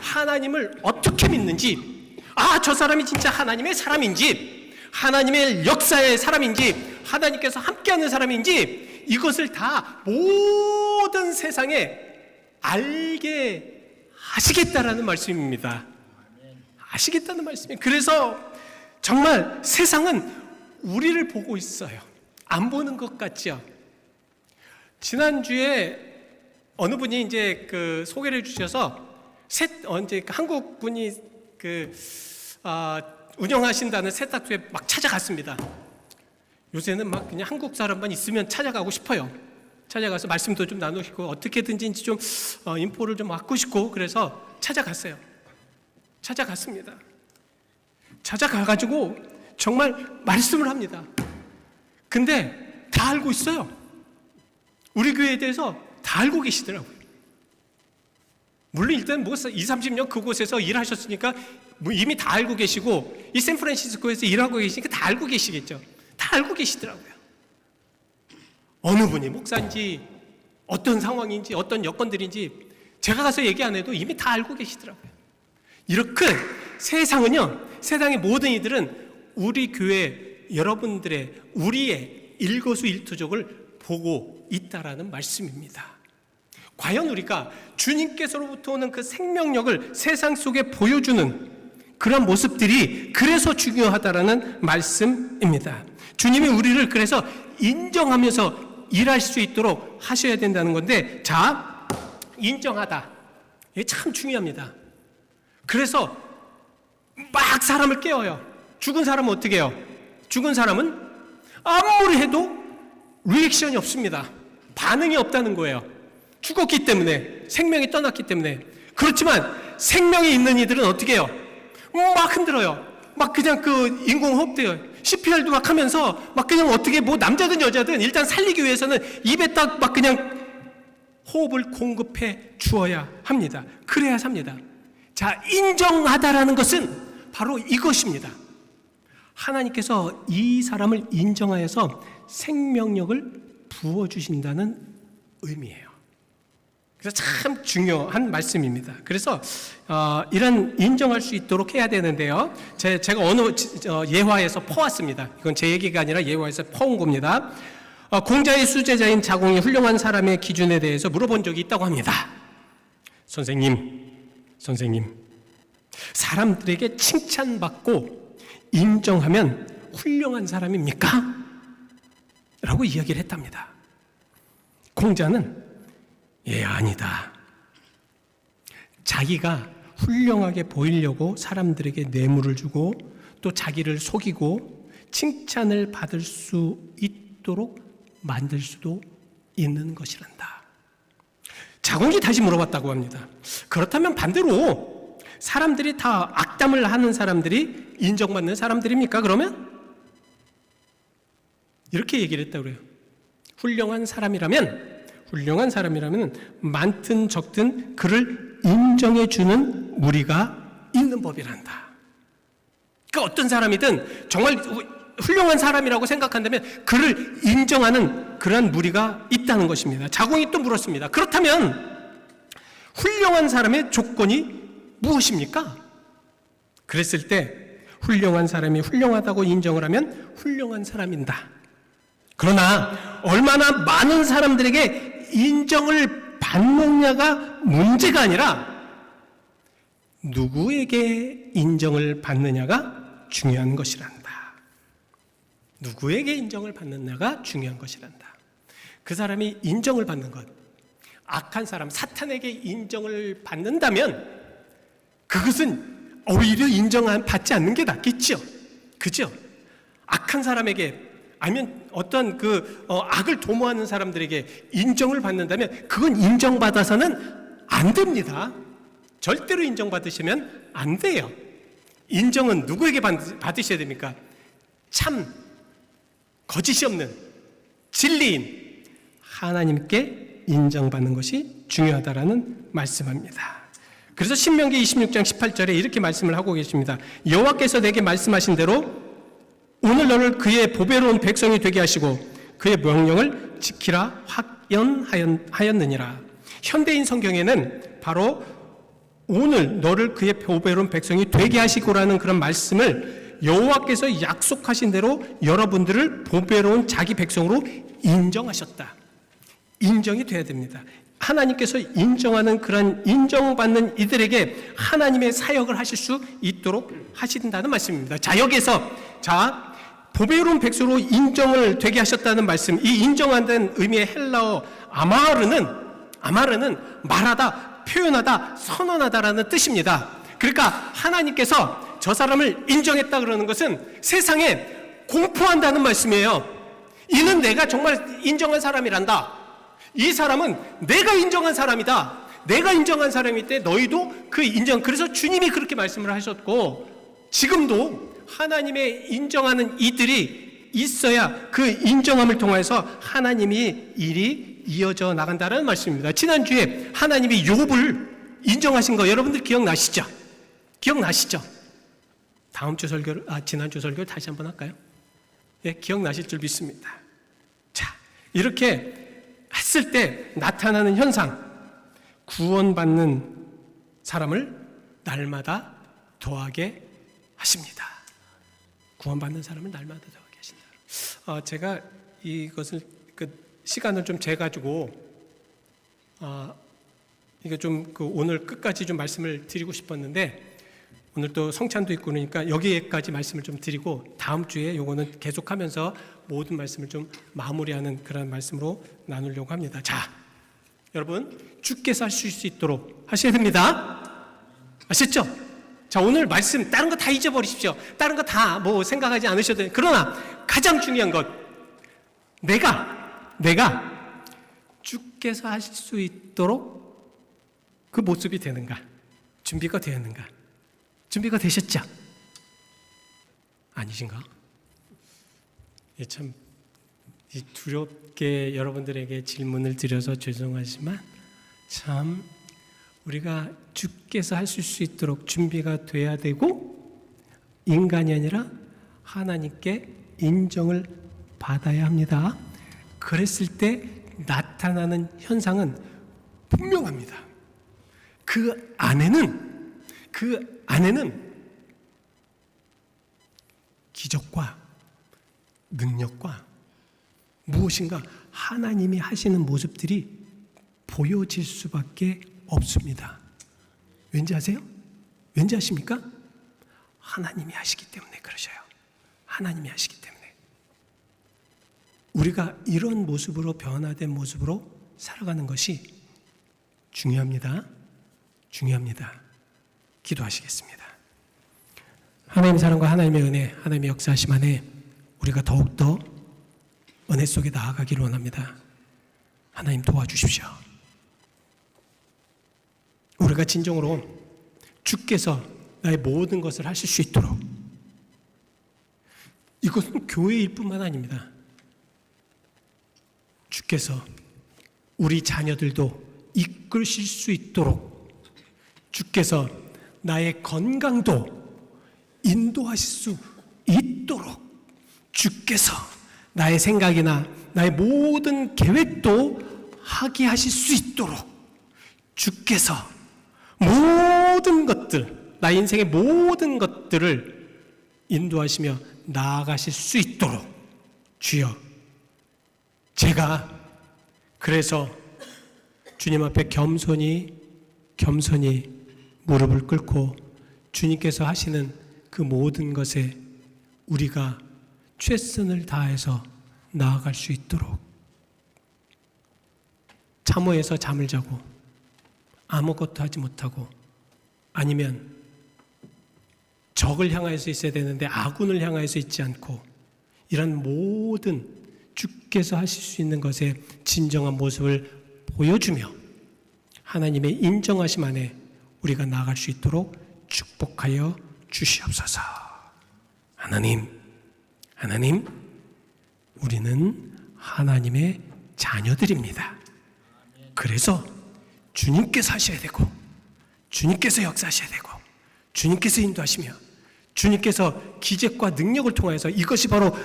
하나님을 어떻게 믿는지, 저 사람이 진짜 하나님의 사람인지, 하나님의 역사의 사람인지, 하나님께서 함께하는 사람인지, 이것을 다 모든 세상에 알게 하시겠다라는 말씀입니다. 아시겠다는 말씀이에요. 그래서 정말 세상은 우리를 보고 있어요. 안 보는 것 같죠? 지난주에 어느 분이 이제 소개를 해주셔서 이제 한국 분이 운영하신다는 세탁소에 막 찾아갔습니다. 요새는 막 그냥 한국 사람만 있으면 찾아가고 싶어요. 찾아가서 말씀도 좀 나누시고 어떻게든지 좀 인포를 좀 얻고 싶고, 그래서 찾아갔어요. 찾아갔습니다. 찾아가가지고 정말 말씀을 합니다. 근데 다 알고 있어요. 우리 교회에 대해서 다 알고 계시더라고요. 물론 일단 20-30년 그곳에서 일하셨으니까 이미 다 알고 계시고, 이 샌프란시스코에서 일하고 계시니까 다 알고 계시겠죠. 다 알고 계시더라고요. 어느 분이 목사인지, 어떤 상황인지, 어떤 여건들인지 제가 가서 얘기 안 해도 이미 다 알고 계시더라고요. 이렇게 세상은요, 세상의 모든 이들은 우리 교회 여러분들의, 우리의 일거수일투족을 보고 있다라는 말씀입니다. 과연 우리가 주님께서로부터 오는 그 생명력을 세상 속에 보여주는 그런 모습들이 그래서 중요하다라는 말씀입니다. 주님이 우리를 그래서 인정하면서 일할 수 있도록 하셔야 된다는 건데, 자, 인정하다. 이게 참 중요합니다. 그래서 막 사람을 깨워요. 죽은 사람은 어떻게 해요? 죽은 사람은 아무리 해도 리액션이 없습니다. 반응이 없다는 거예요. 죽었기 때문에, 생명이 떠났기 때문에. 그렇지만 생명이 있는 이들은 어떻게 해요? 막 흔들어요. 막 그냥 인공호흡돼요. CPR도 막 하면서 막 그냥 어떻게 남자든 여자든 일단 살리기 위해서는 입에 딱 막 그냥 호흡을 공급해 주어야 합니다. 그래야 삽니다. 자, 인정하다라는 것은 바로 이것입니다. 하나님께서 이 사람을 인정하여서 생명력을 부어주신다는 의미예요. 그래서 참 중요한 말씀입니다. 그래서 이런 인정할 수 있도록 해야 되는데요. 제가 어느 예화에서 퍼왔습니다. 이건 제 얘기가 아니라 예화에서 퍼온 겁니다. 공자의 수제자인 자공이 훌륭한 사람의 기준에 대해서 물어본 적이 있다고 합니다. 선생님, 사람들에게 칭찬받고 인정하면 훌륭한 사람입니까? 라고 이야기를 했답니다. 공자는 아니다. 자기가 훌륭하게 보이려고 사람들에게 뇌물을 주고 또 자기를 속이고 칭찬을 받을 수 있도록 만들 수도 있는 것이란다. 자공이 다시 물어봤다고 합니다. 그렇다면 반대로 사람들이 다 악담을 하는 사람들이 인정받는 사람들입니까? 그러면? 이렇게 얘기를 했다고 그래요. 훌륭한 사람이라면 많든 적든 그를 인정해 주는 무리가 있는 법이란다. 그러니까 어떤 사람이든 정말 훌륭한 사람이라고 생각한다면 그를 인정하는 그러한 무리가 있다는 것입니다. 자공이 또 물었습니다. 그렇다면 훌륭한 사람의 조건이 무엇입니까? 그랬을 때 훌륭한 사람이 훌륭하다고 인정을 하면 훌륭한 사람이다. 그러나 얼마나 많은 사람들에게 인정을 받느냐가 문제가 아니라 누구에게 인정을 받느냐가 중요한 것이란다. 누구에게 인정을 받느냐가 중요한 것이란다. 그 사람이 인정을 받는 것, 악한 사람, 사탄에게 인정을 받는다면 그것은 오히려 인정받지 않는 게 낫겠죠. 그죠? 악한 사람에게 아니면 어떤 악을 도모하는 사람들에게 인정을 받는다면 그건 인정받아서는 안 됩니다. 절대로 인정받으시면 안 돼요. 인정은 누구에게 받으셔야 됩니까? 참 거짓이 없는 진리인 하나님께 인정받는 것이 중요하다라는 말씀입니다. 그래서 신명기 26장 18절에 이렇게 말씀을 하고 계십니다. 여호와께서 내게 말씀하신 대로 오늘 너를 그의 보배로운 백성이 되게 하시고 그의 명령을 지키라 확연하였느니라. 현대인 성경에는 바로 오늘 너를 그의 보배로운 백성이 되게 하시고라는 그런 말씀을 여호와께서 약속하신 대로 여러분들을 보배로운 자기 백성으로 인정하셨다. 인정이 돼야 됩니다. 하나님께서 인정하는 그런 인정받는 이들에게 하나님의 사역을 하실 수 있도록 하신다는 말씀입니다. 자, 여기에서 보배로운 백성으로 인정을 되게 하셨다는 말씀, 이 인정한다는 의미의 헬라어 아마르는 말하다, 표현하다, 선언하다라는 뜻입니다. 그러니까 하나님께서 저 사람을 인정했다 그러는 것은 세상에 공포한다는 말씀이에요. 이는 내가 정말 인정한 사람이란다. 이 사람은 내가 인정한 사람이다. 내가 인정한 사람일 때 너희도 그 인정, 그래서 주님이 그렇게 말씀을 하셨고 지금도 하나님의 인정하는 이들이 있어야 그 인정함을 통해서 하나님이 일이 이어져 나간다는 말씀입니다. 지난주에 하나님이 욥을 인정하신 거 여러분들 기억나시죠? 지난주 설교를 다시 한번 할까요? 예, 기억나실 줄 믿습니다. 자, 이렇게 했을 때 나타나는 현상, 구원받는 사람을 날마다 더하게 하십니다. 구원받는 사람을 날마다 더하게 하신다. 제가 이것을 시간을 좀 재가지고 이거 좀 오늘 끝까지 좀 말씀을 드리고 싶었는데 오늘 또 성찬도 있고 그러니까 여기까지 말씀을 좀 드리고 다음 주에 요거는 계속하면서 모든 말씀을 좀 마무리하는 그런 말씀으로 나누려고 합니다. 자, 여러분 주께서 하실 수 있도록 하셔야 됩니다. 아셨죠? 자, 오늘 말씀 다른 거 다 잊어버리십시오. 다른 거 다 생각하지 않으셔도 돼요. 그러나 가장 중요한 것, 내가 주께서 하실 수 있도록 그 모습이 되는가? 준비가 되었는가? 준비가 되셨죠? 아니신가? 참 두렵게 여러분들에게 질문을 드려서 죄송하지만 참 우리가 주께서 하실 수 있도록 준비가 돼야 되고 인간이 아니라 하나님께 인정을 받아야 합니다. 그랬을 때 나타나는 현상은 분명합니다. 그 안에는 기적과 능력과 무엇인가 하나님이 하시는 모습들이 보여질 수밖에 없습니다. 왠지 아세요? 왠지 아십니까? 하나님이 하시기 때문에 그러셔요. 하나님이 하시기 때문에. 우리가 이런 모습으로 변화된 모습으로 살아가는 것이 중요합니다. 중요합니다. 기도하시겠습니다. 하나님의 사랑과 하나님의 은혜, 하나님의 역사하심 안에 우리가 더욱더 은혜 속에 나아가기를 원합니다. 하나님 도와주십시오. 우리가 진정으로 주께서 나의 모든 것을 하실 수 있도록, 이것은 교회일 뿐만 아닙니다. 주께서 우리 자녀들도 이끌실 수 있도록, 주께서 나의 건강도 인도하실 수 있도록, 주께서 나의 생각이나 나의 모든 계획도 하게 하실 수 있도록, 주께서 모든 것들, 나의 인생의 모든 것들을 인도하시며 나아가실 수 있도록, 주여, 제가 그래서 주님 앞에 겸손히 무릎을 꿇고 주님께서 하시는 그 모든 것에 우리가 최선을 다해서 나아갈 수 있도록, 참호에서 잠을 자고 아무것도 하지 못하고, 아니면 적을 향하여서 있어야 되는데 아군을 향하여서 있지 않고, 이런 모든 주께서 하실 수 있는 것의 진정한 모습을 보여주며 하나님의 인정하심 안에 우리가 나아갈 수 있도록 축복하여 주시옵소서. 하나님, 우리는 하나님의 자녀들입니다. 그래서 주님께서 하셔야 되고, 주님께서 역사하셔야 되고, 주님께서 인도하시며, 주님께서 기적과 능력을 통하여서 이것이 바로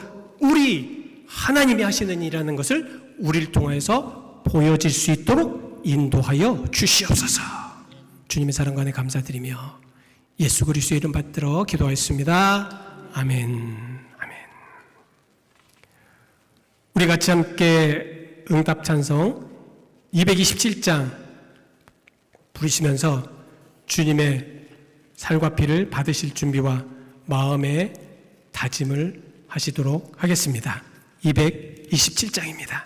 우리 하나님이 하시는 일이라는 것을 우리를 통하여서 보여질 수 있도록 인도하여 주시옵소서. 주님의 사랑과 은혜 감사드리며 예수 그리스도의 이름 받들어 기도하였습니다. 아멘. 우리 같이 함께 응답 찬송 227장 부르시면서 주님의 살과 피를 받으실 준비와 마음의 다짐을 하시도록 하겠습니다. 227장입니다.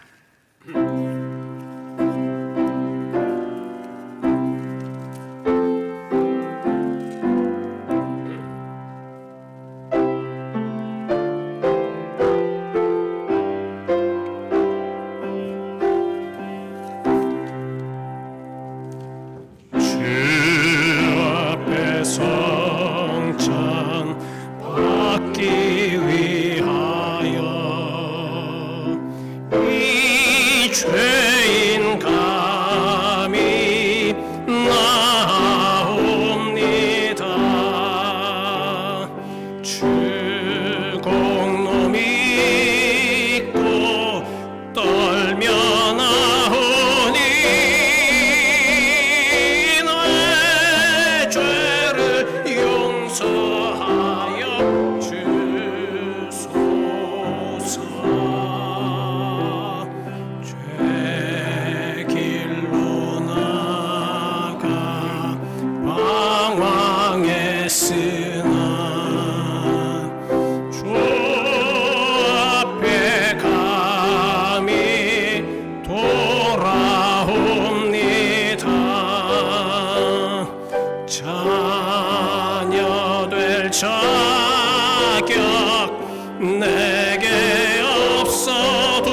내게 없어도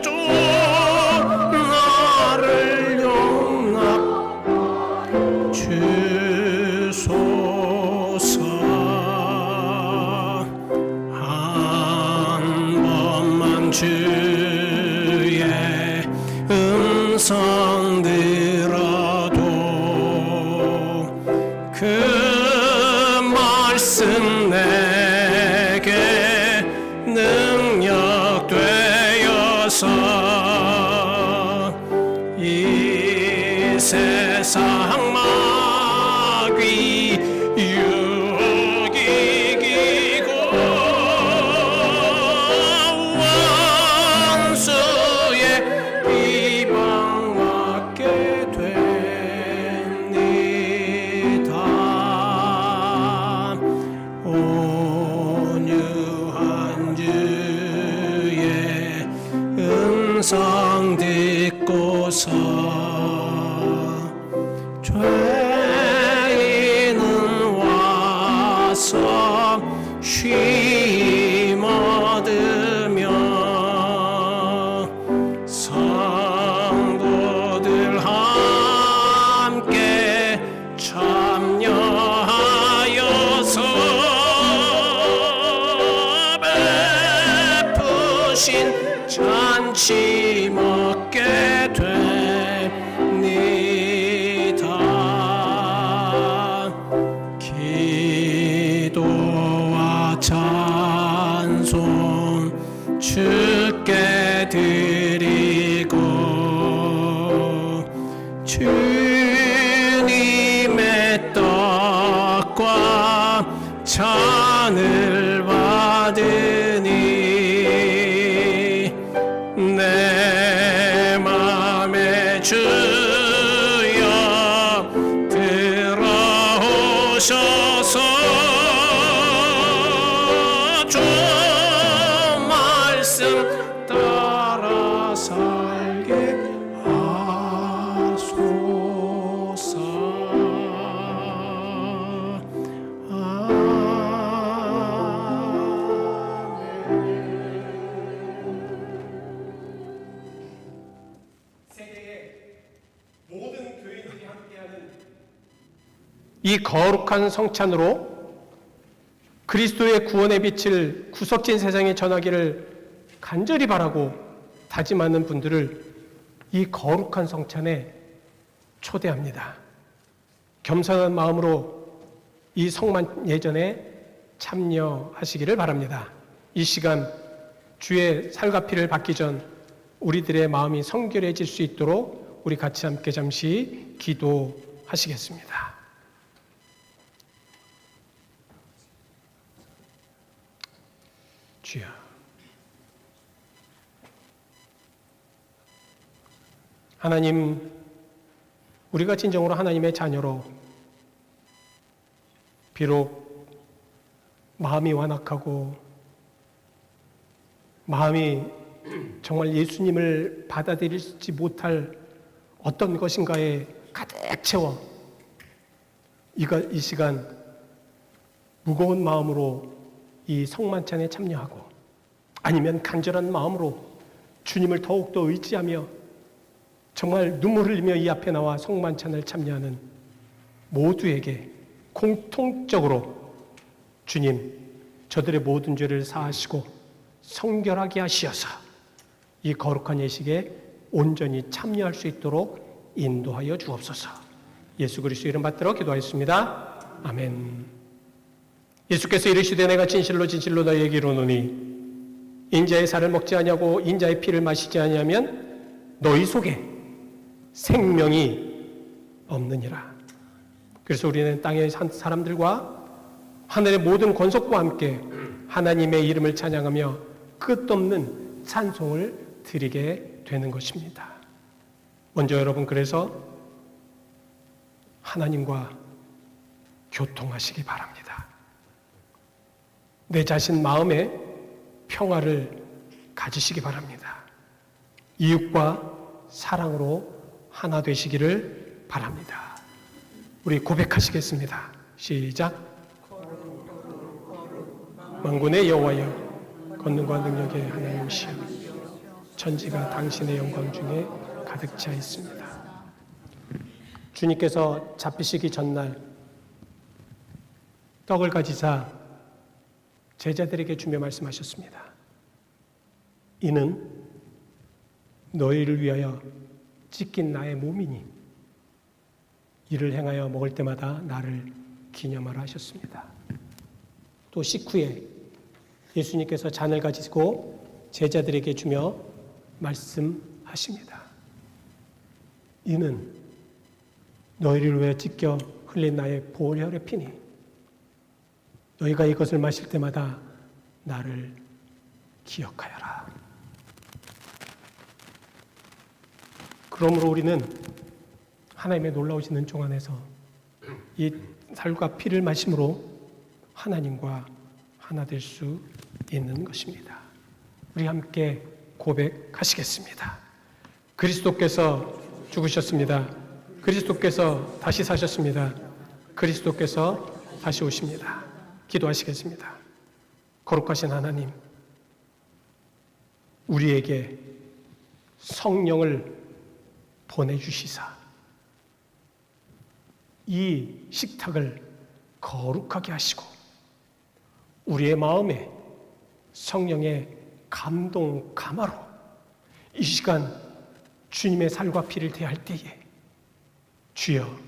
주 나를 용납 주소서. 한 번만 주의 음성 들어도 그 말씀 내게 능력 되어서 이 세상 마귀 유혹 이기고 원수의 비방 받게 됩니다. 온유한 주의 음성 듣고서 잔치 먹게 됩니다. 기도와 찬송 주께 드리고 주님의 떡과 잔을 받으니 내 맘에 주여 들어오셔서 주 말씀 따라 살게 하소서. 이 거룩한 성찬으로 그리스도의 구원의 빛을 구석진 세상에 전하기를 간절히 바라고 다짐하는 분들을 이 거룩한 성찬에 초대합니다. 겸손한 마음으로 이 성만 예전에 참여하시기를 바랍니다. 이 시간 주의 살과 피를 받기 전 우리들의 마음이 성결해질 수 있도록 우리 같이 함께 잠시 기도하시겠습니다. 주여, 하나님, 우리가 진정으로 하나님의 자녀로 비록 마음이 완악하고 마음이 정말 예수님을 받아들이지 못할 어떤 것인가에 가득 채워 이 시간 무거운 마음으로 이 성만찬에 참여하고 아니면 간절한 마음으로 주님을 더욱더 의지하며 정말 눈물을 흘리며 이 앞에 나와 성만찬을 참여하는 모두에게 공통적으로 주님, 저들의 모든 죄를 사하시고 성결하게 하시어서 이 거룩한 예식에 온전히 참여할 수 있도록 인도하여 주옵소서. 예수 그리스도 이름 받들어 기도하였습니다. 아멘. 예수께서 이르시되 내가 진실로 진실로 너희에게 이르노니 인자의 살을 먹지 아니하고 인자의 피를 마시지 아니하면 너희 속에 생명이 없느니라. 그래서 우리는 땅의 사람들과 하늘의 모든 권속과 함께 하나님의 이름을 찬양하며 끝없는 찬송을 드리게 되는 것입니다. 먼저 여러분, 그래서 하나님과 교통하시기 바랍니다. 내 자신 마음에 평화를 가지시기 바랍니다. 이웃과 사랑으로 하나 되시기를 바랍니다. 우리 고백하시겠습니다. 시작. 만군의 여호와여, 권능과 능력의 하나님이시여, 천지가 당신의 영광 중에 가득 차 있습니다. 주님께서 잡히시기 전날 떡을 가지사 제자들에게 주며 말씀하셨습니다. 이는 너희를 위하여 찢긴 나의 몸이니 이를 행하여 먹을 때마다 나를 기념하라 하셨습니다. 또 식후에 예수님께서 잔을 가지고 제자들에게 주며 말씀하십니다. 이는 너희를 위해 찢겨 흘린 나의 보혈의 피니 너희가 이것을 마실 때마다 나를 기억하여라. 그러므로 우리는 하나님의 놀라우신 은총 안에서 이 살과 피를 마심으로 하나님과 하나 될 수 있는 것입니다. 우리 함께 고백하시겠습니다. 그리스도께서 죽으셨습니다. 그리스도께서 다시 사셨습니다. 그리스도께서 다시 오십니다. 기도하시겠습니다. 거룩하신 하나님, 우리에게 성령을 보내주시사 이 식탁을 거룩하게 하시고 우리의 마음에 성령의 감동 감화로 이 시간 주님의 살과 피를 대할 때에 주여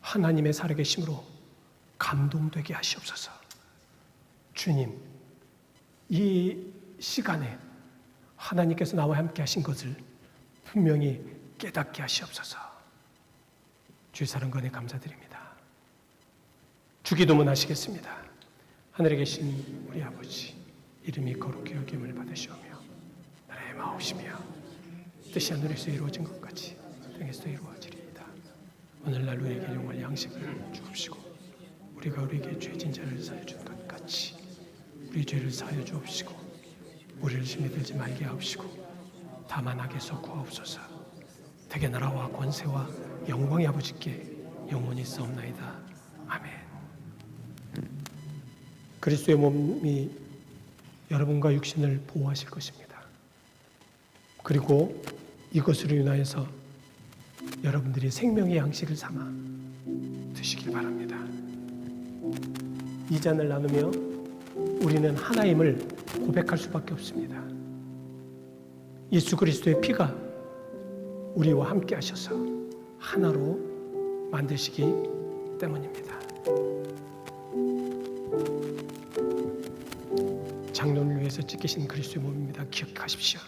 하나님의 살아계심으로 감동되게 하시옵소서. 주님, 이 시간에 하나님께서 나와 함께 하신 것을 분명히 깨닫게 하시옵소서. 주의 사랑과 감사드립니다. 주기도문 하시겠습니다. 하늘에 계신 우리 아버지, 이름이 거룩히 여김을 받으시오며 나라의 마옵시며 뜻이 하늘에서 이루어진 것 같이 땅에서도 이루어지리이다. 오늘날 우리에게 영원한 양식을 주옵시고 우리가 우리에게 죄진 자를 사하여 준 것 같이 우리 죄를 사하여 주옵시고 우리를 심에 들지 말게 하옵시고 다만 악에서 구하옵소서. 대개 나라와 권세와 영광이 아버지께 영원히 있사옵나이다. 아멘. 그리스도의 몸이 여러분과 육신을 보호하실 것입니다. 그리고 이것으로 인하여서 여러분들이 생명의 양식을 삼아 드시길 바랍니다. 이 잔을 나누며 우리는 하나임을 고백할 수밖에 없습니다. 예수 그리스도의 피가 우리와 함께 하셔서 하나로 만드시기 때문입니다. 장로를 위해서 찢기신 그리스도의 몸입니다. 기억하십시오.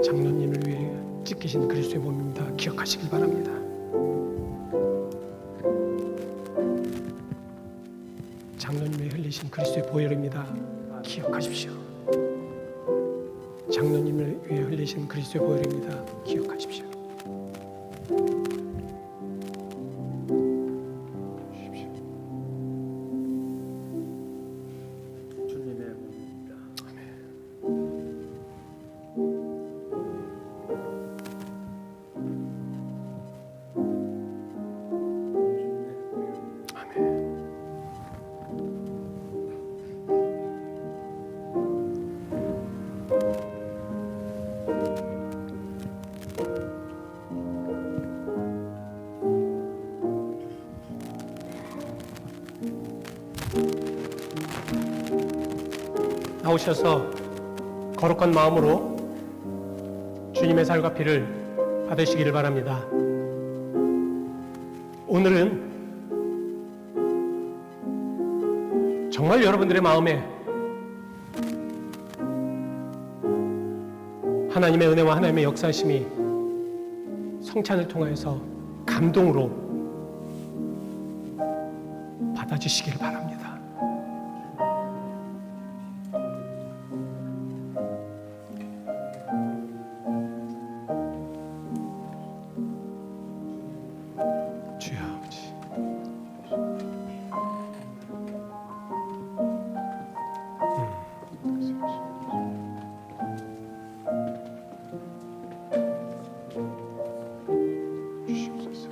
장로님을 위해 찢기신 그리스도의 몸입니다. 기억하시길 바랍니다. 장로님이 흘리신 그리스도의 보혈입니다. 기억하십시오. 장로님을 위해 흘리신 그리스도의 보혈입니다. 기억하십시오. 주님의 몸입니다. 나오셔서 거룩한 마음으로 주님의 살과 피를 받으시기를 바랍니다. 오늘은 정말 여러분들의 마음에 하나님의 은혜와 하나님의 역사심이 성찬을 통하여서 감동으로 받아주시기를 바랍니다. 주여 아버지, 주시옵소서.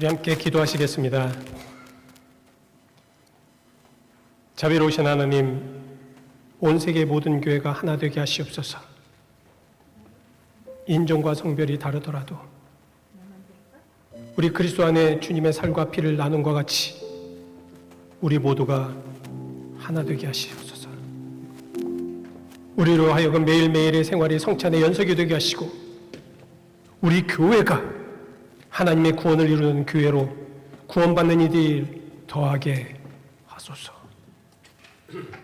우리 함께 기도하시겠습니다. 자비로우신 하나님, 온 세계 모든 교회가 하나 되게 하시옵소서. 인종과 성별이 다르더라도 우리 그리스도 안에 주님의 살과 피를 나눈 것 같이 우리 모두가 하나 되게 하시옵소서. 우리로 하여금 매일매일의 생활이 성찬의 연속이 되게 하시고 우리 교회가 하나님의 구원을 이루는 교회로 구원받는 이들 더하게 하소서.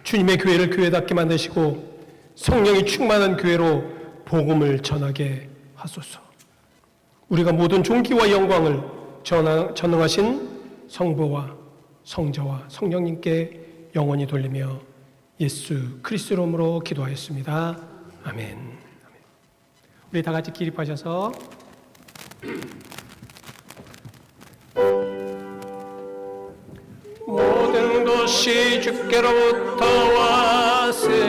주님의 교회를 교회답게 만드시고 성령이 충만한 교회로 복음을 전하게 하소서. 우리가 모든 존귀와 영광을 전능하신 성부와 성자와 성령님께 영원히 돌리며 예수 그리스도 이름으로 기도하였습니다. 아멘. 우리 다 같이 기립하셔서 모든 것이 주께로부터 왔으니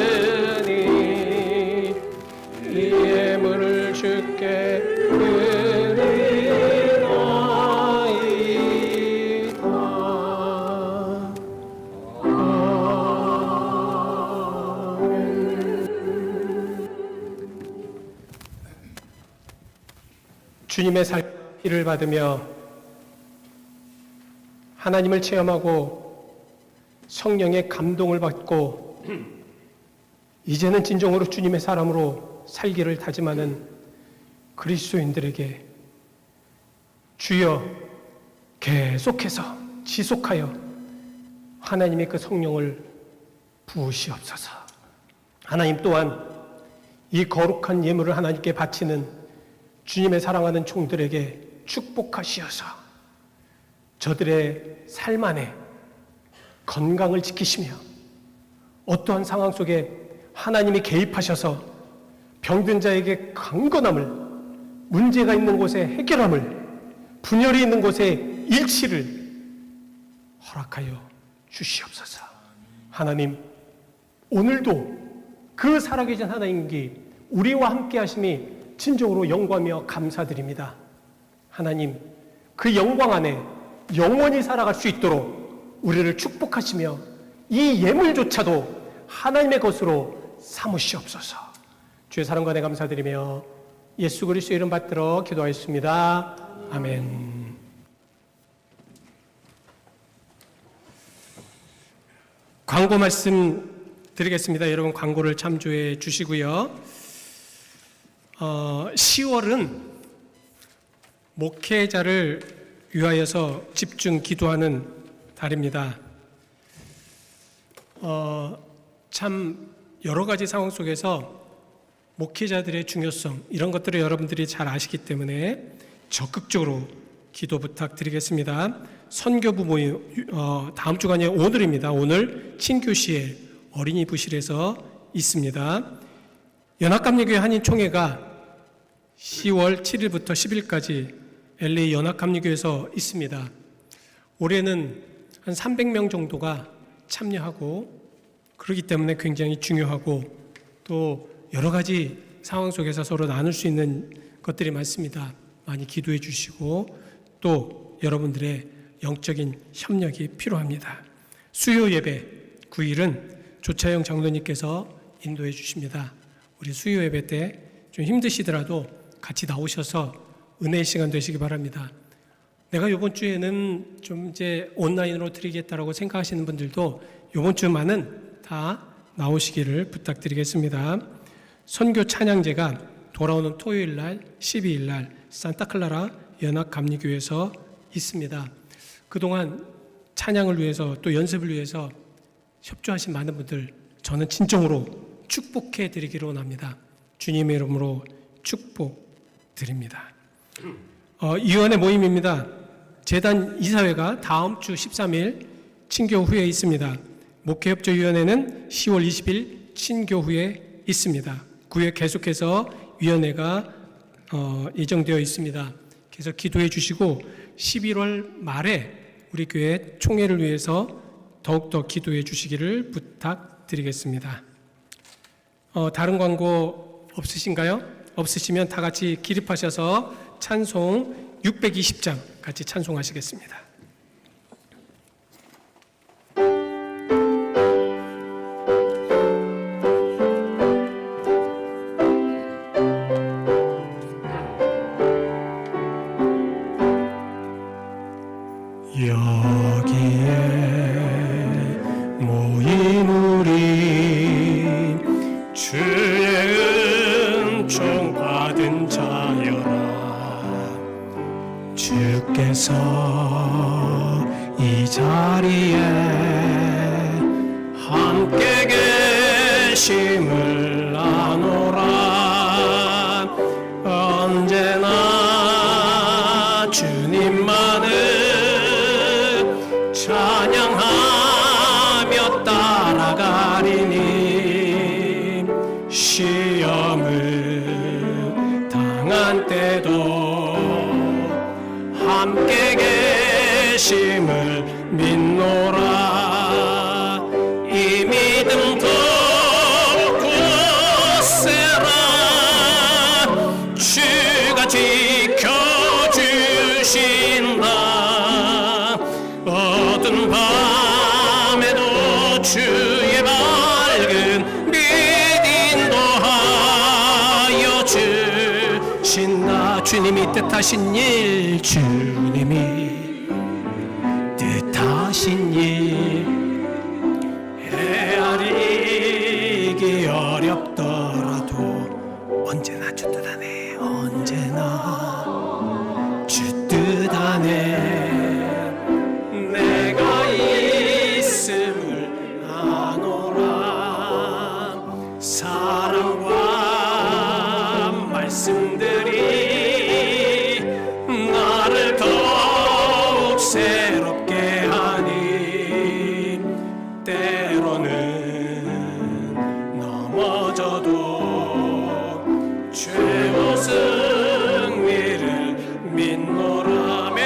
이 예물을 주께 드리나이다. 주님의 살피를 받으며 하나님을 체험하고 성령의 감동을 받고 이제는 진정으로 주님의 사람으로 살기를 다짐하는 그리스도인들에게 주여 계속해서 지속하여 하나님의 그 성령을 부으시옵소서. 하나님 또한 이 거룩한 예물을 하나님께 바치는 주님의 사랑하는 종들에게 축복하시어서 저들의 삶 안에 건강을 지키시며 어떠한 상황 속에 하나님이 개입하셔서 병든 자에게 강건함을, 문제가 있는 곳에 해결함을, 분열이 있는 곳에 일치를 허락하여 주시옵소서. 하나님, 오늘도 그 살아계신 하나님께 우리와 함께 하심이 진정으로 영광이며 감사드립니다. 하나님, 그 영광 안에 영원히 살아갈 수 있도록 우리를 축복하시며 이 예물조차도 하나님의 것으로 삼으시옵소서. 주의 사랑과 내 감사드리며 예수 그리스도의 이름 받들어 기도하였습니다. 아멘. 광고 말씀 드리겠습니다. 여러분 광고를 참조해 주시고요. 10월은 목회자를 위하여서 집중 기도하는 달입니다. 참 여러 가지 상황 속에서 목회자들의 중요성 이런 것들을 여러분들이 잘 아시기 때문에 적극적으로 기도 부탁드리겠습니다. 선교부 모임 다음 주간에 오늘입니다. 오늘 친교시에 어린이 부실에서 있습니다. 연합감리교회 한인총회가 10월 7일부터 10일까지 LA 연합감리교회에서 있습니다. 올해는 한 300명 정도가 참여하고 그렇기 때문에 굉장히 중요하고 또 여러 가지 상황 속에서 서로 나눌 수 있는 것들이 많습니다. 많이 기도해 주시고 또 여러분들의 영적인 협력이 필요합니다. 수요 예배 9일은 조차영 장로님께서 인도해 주십니다. 우리 수요 예배 때 좀 힘드시더라도 같이 나오셔서 은혜의 시간 되시기 바랍니다. 내가 이번 주에는 좀 이제 온라인으로 드리겠다라고 생각하시는 분들도 이번 주만은 다 나오시기를 부탁드리겠습니다. 선교 찬양제가 돌아오는 토요일 날 12일 날 산타클라라 연합감리교회에서 있습니다. 그동안 찬양을 위해서 또 연습을 위해서 협조하신 많은 분들 저는 진정으로 축복해 드리기를 원합니다. 주님의 이름으로 축복드립니다. 이원의 모임입니다. 재단 이사회가 다음 주 13일 친교 후에 있습니다. 목회협조위원회는 10월 20일 친교 후에 있습니다. 9회 계속해서 위원회가 예정되어 있습니다. 그래서 기도해 주시고 11월 말에 우리 교회 총회를 위해서 더욱더 기도해 주시기를 부탁드리겠습니다. 다른 광고 없으신가요? 없으시면 다 같이 기립하셔서 찬송 620장 같이 찬송하시겠습니다. 여기에 모인 우리 주의 은총 받은 자여라. 주께서 이 자리에 함께 계심을 아노라. 언제나 주님만을 찬양하며 따라가리니 시험을 당한 때도 함께 계심을 믿노라. 이 믿음 더욱 굳세라. 주가 지켜주신다. 어두운 밤에도 주의 밝은 빛 인도하여 주신다. 주님이 뜻하신 일, 주님이 뜻하신 일, 헤아리기 어렵더라도 언제나 주 뜻 안에, 언제나 주 뜻 안에 내가 있음을 아노라. 사랑과 말씀들이 나를 더욱 새롭게 하니 때로는 넘어져도 죄와 승리를 믿노라. 아멘.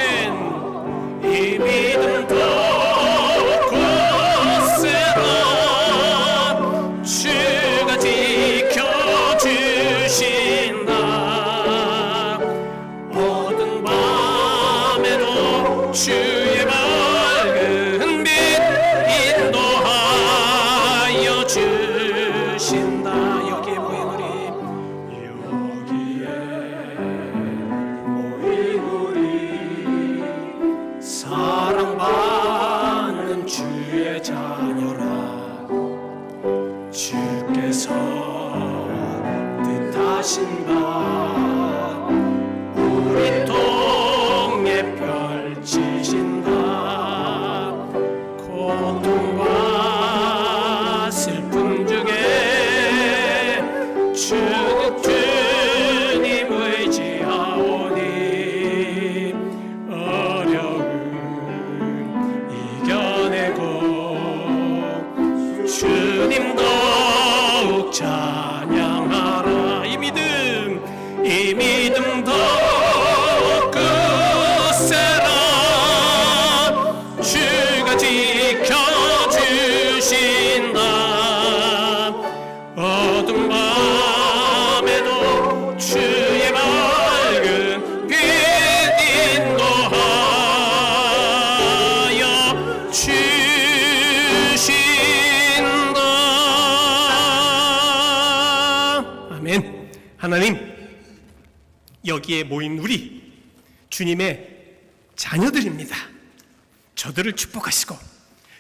이 믿음 더욱 굳세라. 주가 지켜주신다. 어두운 밤에도 주의 밝은 빛 인도하여 주신다. 여기에 모인 우리, 여기에 모인 우리 사랑받는 주의 자녀라. 주께서 뜻하신 바 우리 통해 펼치신다. 고통과 슬픔 중에 주님 의지하오니 어려움 이겨내고 주님 더욱 찬양하라. 이 믿음 더욱 굳세라. 주가 지켜주신다. 어두운 밤에도 주의 밝은 빛 인도하여 주신다. 아멘. 하나님, 여기에 모인 우리 주님의 자녀들입니다. 저들을 축복하시고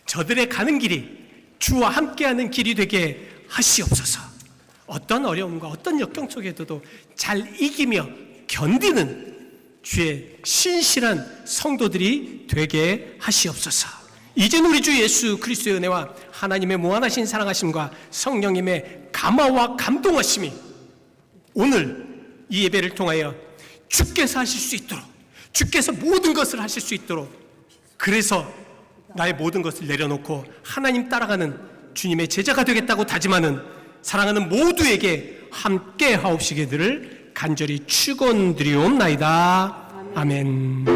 저들의 가는 길이 주와 함께하는 길이 되게 하시옵소서. 어떤 어려움과 어떤 역경 속에서도 잘 이기며 견디는 주의 신실한 성도들이 되게 하시옵소서. 이제는 우리 주 예수 그리스도의 은혜와 하나님의 무한하신 사랑하심과 성령님의 감화와 감동하심이 오늘 이 예배를 통하여 주께서 하실 수 있도록, 주께서 모든 것을 하실 수 있도록, 그래서 나의 모든 것을 내려놓고 하나님 따라가는 주님의 제자가 되겠다고 다짐하는 사랑하는 모두에게 함께 하옵시기를 간절히 축원드리옵나이다. 아멘.